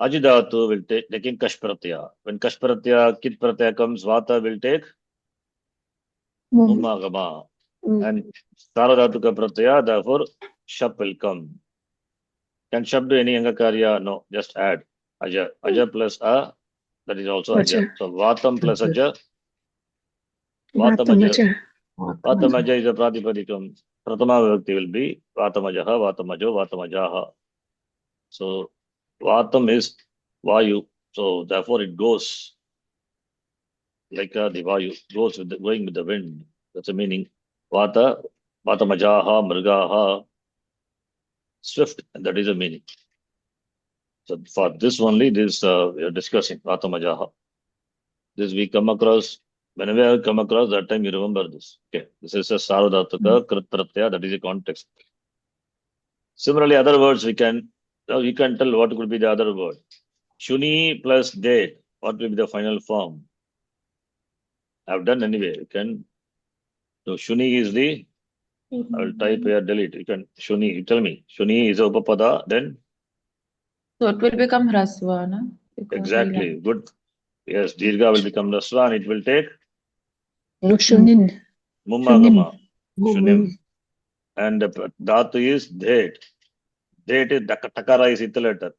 Ajidhatu will take taking Kash Pratyaya. When Kash Pratyaya, Kit Pratyaya comes, Vata will take Mummagama. And Sarvadhatuka Pratyaya, therefore Shap will come. Can Shap do any Angakarya? No, just add Aja. Aja plus A, that is also Aja. So Vatam plus Aja. Vatamaja. Vatamaja is a Pratipadikam. Pratama Vibhakti will be Vatamajaha, Vatamajo, Vatamajaha. So Vatam is Vayu. So therefore it goes like the Vayu goes with going with the wind. That's the meaning. Vata Vatamajaha, Mrigaha, swift, that is the meaning. So for this only, this we are discussing Vatamajaha. This we come across, whenever I come across, that time you remember this. Okay, this is a Sarvadhataka, Krit Pratyaya, that is the context. Similarly, other words we can, now you can tell what could be the other word. Shuni plus date, what will be the final form? I've done anyway. You can, so Shuni is the, I will type here, delete. You can, Shuni, you tell me. Shuni is a Upapada, then So it will become Hrasva, na? Because exactly, good. Yes, Dirga will become Rasva and it will take No, Shunin. Mummagama, Shunim. And the Dhatu is date. Date is Takara is ith letter.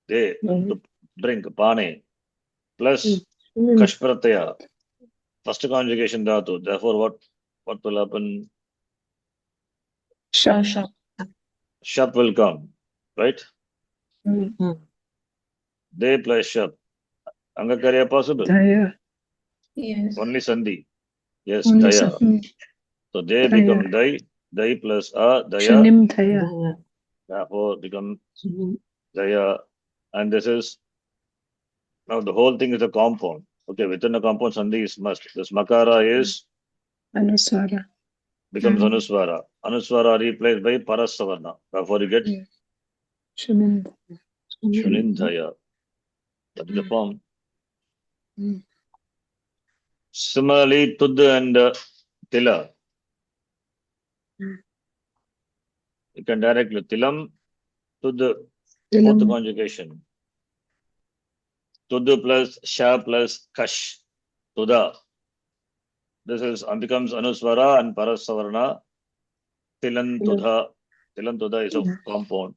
De, to drink, Pane. Plus Kashprataya. First conjugation Dhatu. Therefore, what will happen? Shap. Shap. Shap will come, right? De plus Shap. Angakarya possible? Daya. Yes. Only Sandhi. Yes, Only Daya. some. So they Daya. become Dai plus A, Daya. Shunim Daya. Therefore, become Daya. And this is, now the whole thing is a compound. Okay, within a compound, Sandhi is must. This Makara is, Anuswara. becomes Anuswara. Anuswara replaced by Parasavarna. Therefore, you get Shunin. Shunindhaya. That is the form. Similarly, Tud and Tila. You can directly Tilam, Tud, fourth conjugation. Tud plus Sha plus Kash. Tuda. This is becomes Anuswara and Parasavarna. Tilan Tudha. Tilan Tudha is a compound.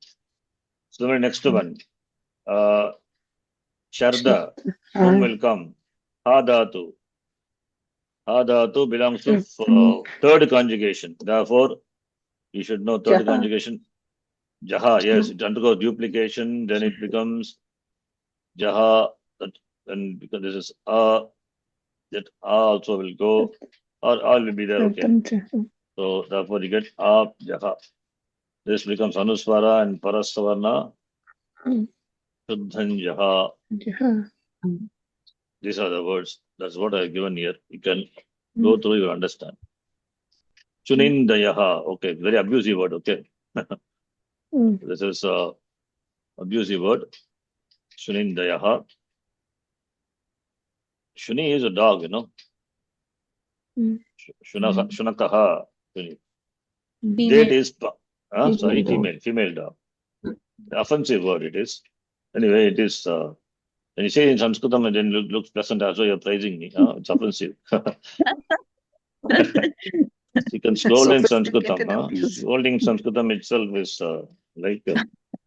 So the next one. Sharda. Whom will come? Hadatu. Hadatu belongs to third conjugation. Therefore, you should know third Jaha. conjugation. Jaha, yes, it undergoes duplication, then it becomes Jaha, and because this is that also will go, or all will be there, okay. So therefore you get Jaha. This becomes Anuswara and Parasavarna. Shuddhan Jaha. These are the words. That's what I have given here. You can go through, you understand. Chunindayaha. Okay, very abusive word, okay. This is abusive word. Chunindayaha. Shuni is a dog, you know. Shunakaha. Shuni. Date is, sorry, female dog. Offensive word it is. Anyway, it is, when you say in Sanskritam and then looks pleasant as well, you're praising me. It's offensive. You can scold in Sanskritam. Scolding in Sanskritam itself is like,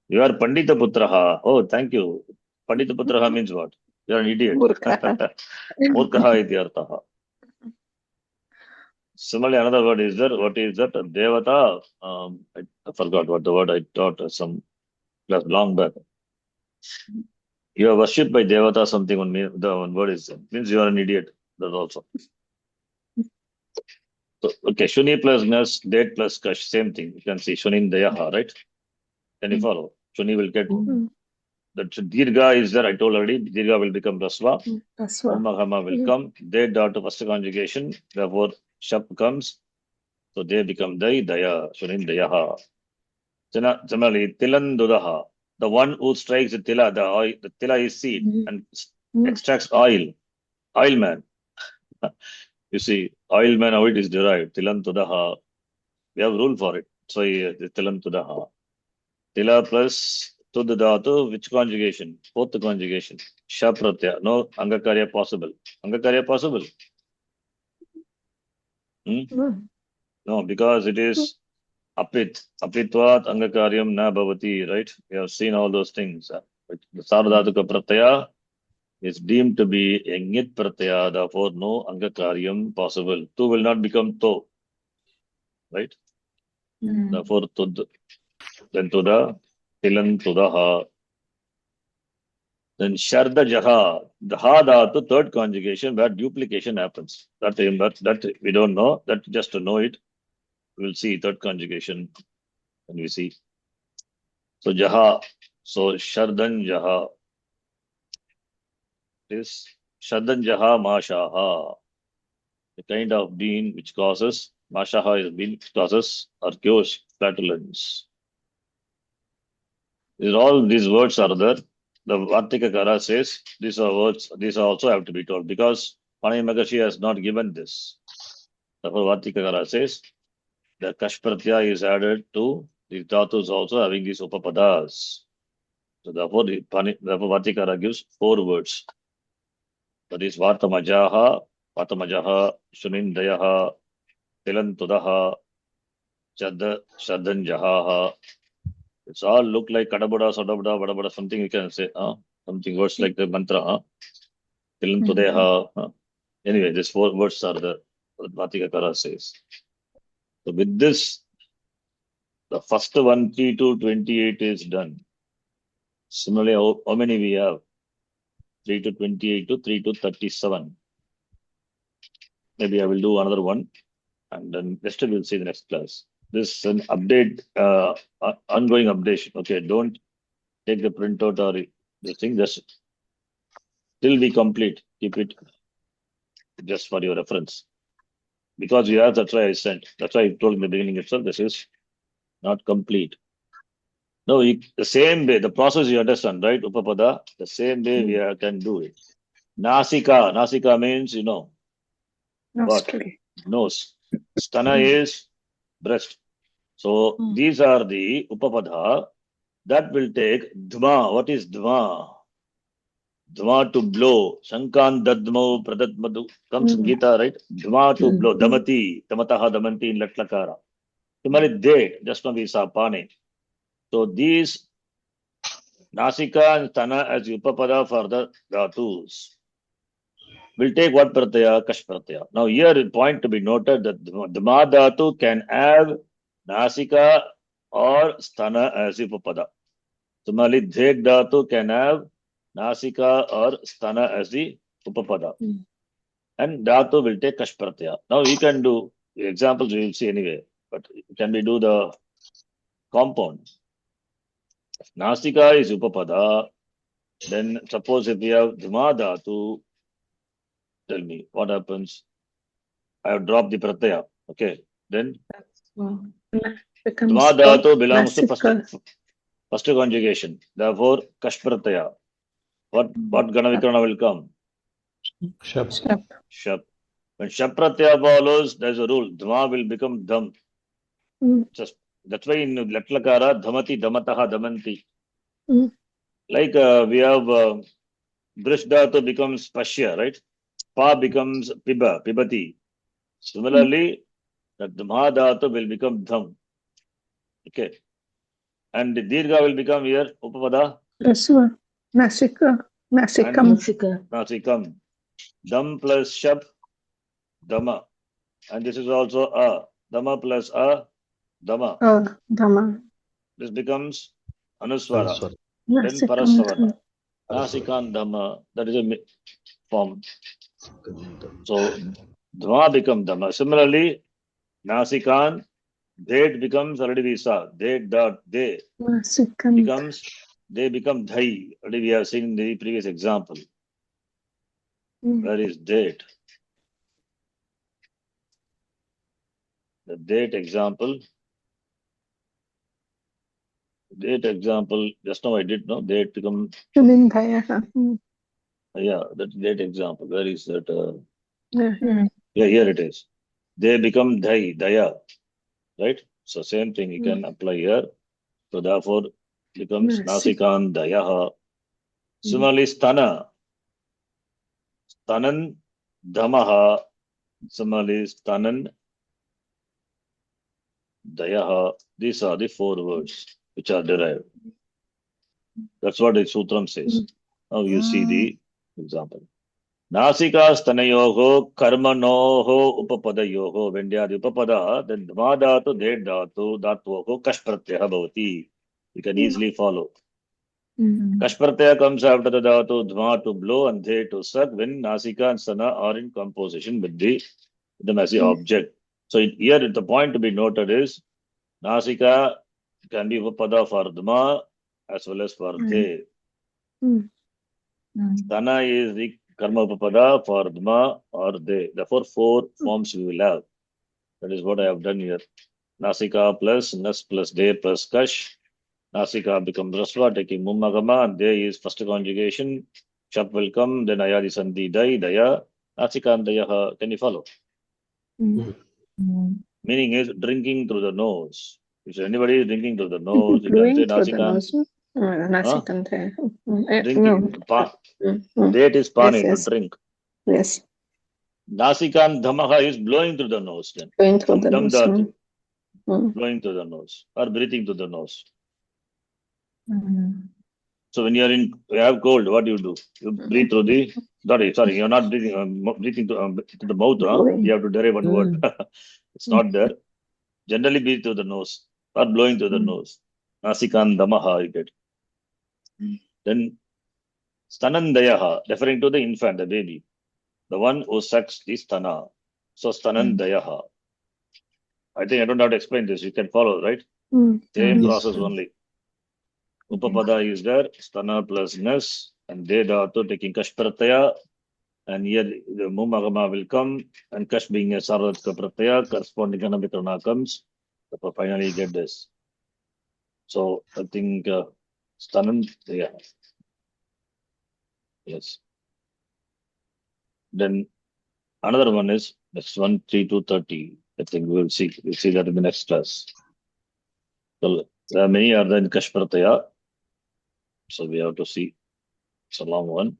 you are Pandita Putraha. Oh, thank you. Pandita Putraha means what? You are an idiot. Murkaha iti arthaha. Similarly, another word is there. What is that? Devata. I forgot what the word I taught some class long back. You are worshipped by Devata, something on me. The one word is means you are an idiot. That also. So, okay, Shuni plus Nas, date plus Kash, same thing. You can see Shunin Dayaha, right? Can you follow? Shuni will get that Dirga is there. I told already. Dirga will become Rasva. Ummagama will come. Date dot to first conjugation. Therefore, Shap comes. So they become Daya, Shunin Dayaha. Similarly, Tilan Dudaha. The one who strikes the Tila, the Tila is seed and extracts oil. Oil man. You see, oil man, how it is derived. Tilan Tudaha. We have rule for it. So, Tilan Tudaha. Tila plus Tudadatu, which conjugation? Fourth conjugation. Shapratya. No Angakarya possible. Angakarya possible? No, because it is Apit. Apitvat Angakaryam na bhavati, right? We have seen all those things. The Sarvadhatuka Pratyaya is deemed to be a Ngit Pratyaya, therefore no Angakaryam possible. Tu will not become To, right? Therefore Tud. Then Tuda, Tilan Tudaha. Then Sharda Jaha, the Ha Dhatu, third conjugation where duplication happens. That we don't know, that just to know it. we'll see third conjugation when we see. So jaha, so shardan jaha is shardan jaha mashaha, the kind of bean which causes mashaha is bean which causes archaeos, flatulence. All these words are there. The Vartikakara says these are words, these also have to be told because Panay Magashi has not given this. Therefore, Vartikakara says the Kash Pratyaya is added to the dhatus also having these upapadas. So therefore, Vartikakara gives 4 words. That is Vartamajaha, Shunindayaha, Tilantudaha, Shadanjaha. It's all look like Kadabada, Sodabada, Vadabada, something you can say, something words like the mantra, Tilantudeha. Anyway, these 4 words are the Vartikakara says. So with this, the first 1, 3 to 28 is done. Similarly, how many we have? 3 to 28 to 3 to 37. Maybe I will do another one and then rest we'll see the next class. This is an update, ongoing updation. Okay, don't take the printout or the thing, just till we complete, keep it just for your reference. Because you have, that's why I sent. That's why I told in the beginning itself, this is not complete. No, the same way, the process you understand, right? Upapada, the same way we can do it. Nasika, Nasika means, you know, Nostril. nose. Stana is breast. So these are the upapada that will take dhma. What is dhma? Dhma to blow. Shankan dadmo pradatmadu comes in Gita, right? Dhma to blow. Damati, damataha damanti in Latlakara. Similarly, date, just now we saw pane. So these Nasika and Stana as upapada for the dhatus will take what pratyaya? Kash pratyaya. Now here a point to be noted that Dhma dhatu can have Nasika or Stana as upapada. Similarly, Dhek dhatu can have Nasika or Stana as the upapada. And dhatu will take Kash pratyaya. Now we can do examples we will see anyway, but can we do the compound? If Nasika is upapada, then suppose if we have Dhma dhatu, tell me what happens. I have dropped the pratyaya. Okay. Then Becomes Dhma dhatu belongs to Nasika. first conjugation. Therefore, Kash pratyaya. What Gana Vikarana will come? Shap. Shap. When Shap pratyaya follows, there's a rule. Dhma will become dham. Just that's why in Latlakara, dhamati, dhamataha, dhamanti. Like we have Brish dhatu becomes Pashya, right? Pa becomes Piba, Pibati. Similarly, the Dhma dhatu will become Dham. Okay. And the Dirgha will become here, Upapada. Rasva. Nasika. Nasikam. Nasikam. Dham plus Shab, Dhamma. And this is also A. Dhamma plus A, Dhamma. Dhamma. This becomes Anuswara. Anuswara. Then Nasikam. Parasavana. Nasikan Dhamma. That is a form. So Dhma becomes Dhamma. Similarly, Nasikan, Dhed becomes already we saw. Dhed dot De Nasikam. becomes, they become Dhai. Already we have seen in the previous example. Where is date? The date example. Date example, just now I did know, date become, Shunindayaha. yeah, that date example. Where is that? Yeah. Yeah, here it is. They become Dhai, Daya, right? So same thing you can apply here. So therefore becomes Nasikan Dayaha. Similarly, Stana. Stanan Dhamaha. Similarly, Stanan Dayaha. These are the 4 words which are derived. That's what the Sutram says. Now you see the example. Nasika stanayoho karmanoho upapadayoho. When they are the upapada, then dhma dhatu, dhed dhatu, dhatuoho kash pratyaya bhavati. You can easily follow. Kash pratyaya comes after the dhatu, dhma to blow and dhed to suck when nasika and stana are in composition with them as the object. So here the point to be noted is Nasika can be Upapada for Dma as well as for De. Stana is the Karma Upapada for Dma or De. Therefore, 4 forms we will have. That is what I have done here. Nasika plus Nas plus De plus Kash. Nasika becomes Rasva, taking Mummagama. De is first conjugation. Shap will come, then Ayadi Sandhi Dai, Daya. Nasika and Dayaha. Can you follow? Meaning is drinking through the nose. If anybody is drinking through the nose, you can Blowing say through the Nasikan. nose. Nasikantha. Drinking. No. Date is pani, Yes, to yes. drink. Yes. Nasikan Dhamaha is blowing through the nose then. Going through the Dam nose. Dhatu, Mm. blowing through the nose or breathing through the nose. So when you have cold, what do? You breathe through the, sorry, you're not breathing, breathing to the mouth. Blowing. You have to derive one word. It's not there. Generally breathe through the nose or blowing through the nose. Nasikan Dhamaha, you get. Then Stanandayaha, referring to the infant, the baby. The one who sucks the stana. So Stanandayaha. I think I don't have to explain this. You can follow, right? Same process only. Upapada is there, stana plus nes, and they dhatu taking kash pratyaya, and here the mumagama will come, and kash being a sarvatka pratyaya, corresponding anabikarna comes. So finally you get this. So I think stanan, yeah. Yes. Then another one is next one, 3 to 30. I think we'll see that in the next class. So there are many other in kash pratyaya. So we have to see. It's a long one.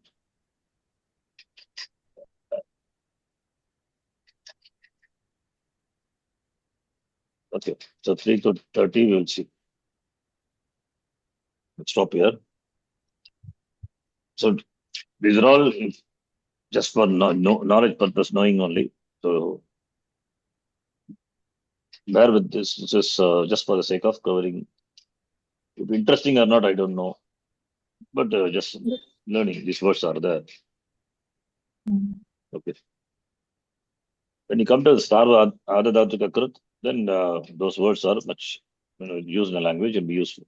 Okay, so 3 to 30 we'll see. Let's stop here. So these are all just for knowledge purpose, knowing only. So bear with this. This is just for the sake of covering. If interesting or not, I don't know. But just learning. These words are there. Okay. When you come to the Sarva Adadhatika Krut, then those words are much used in the language and be useful.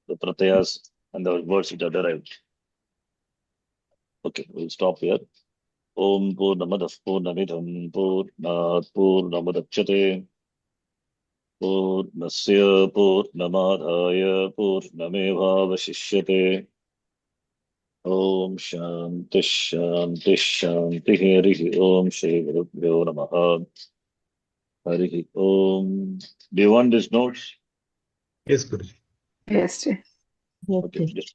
The pratyas and the words which are derived. Okay, we'll stop here. Om Purnamadav Purnamidham Purnat Purnamadachyate Purnasya Purnamadhaya Purnamevavashishyate. Om Shanti Shanti Shanti Harihi Om Shri Gurubhyo Namaha. Harihi Om. Do you want these notes? Yes, Guruji. Yes. Okay, just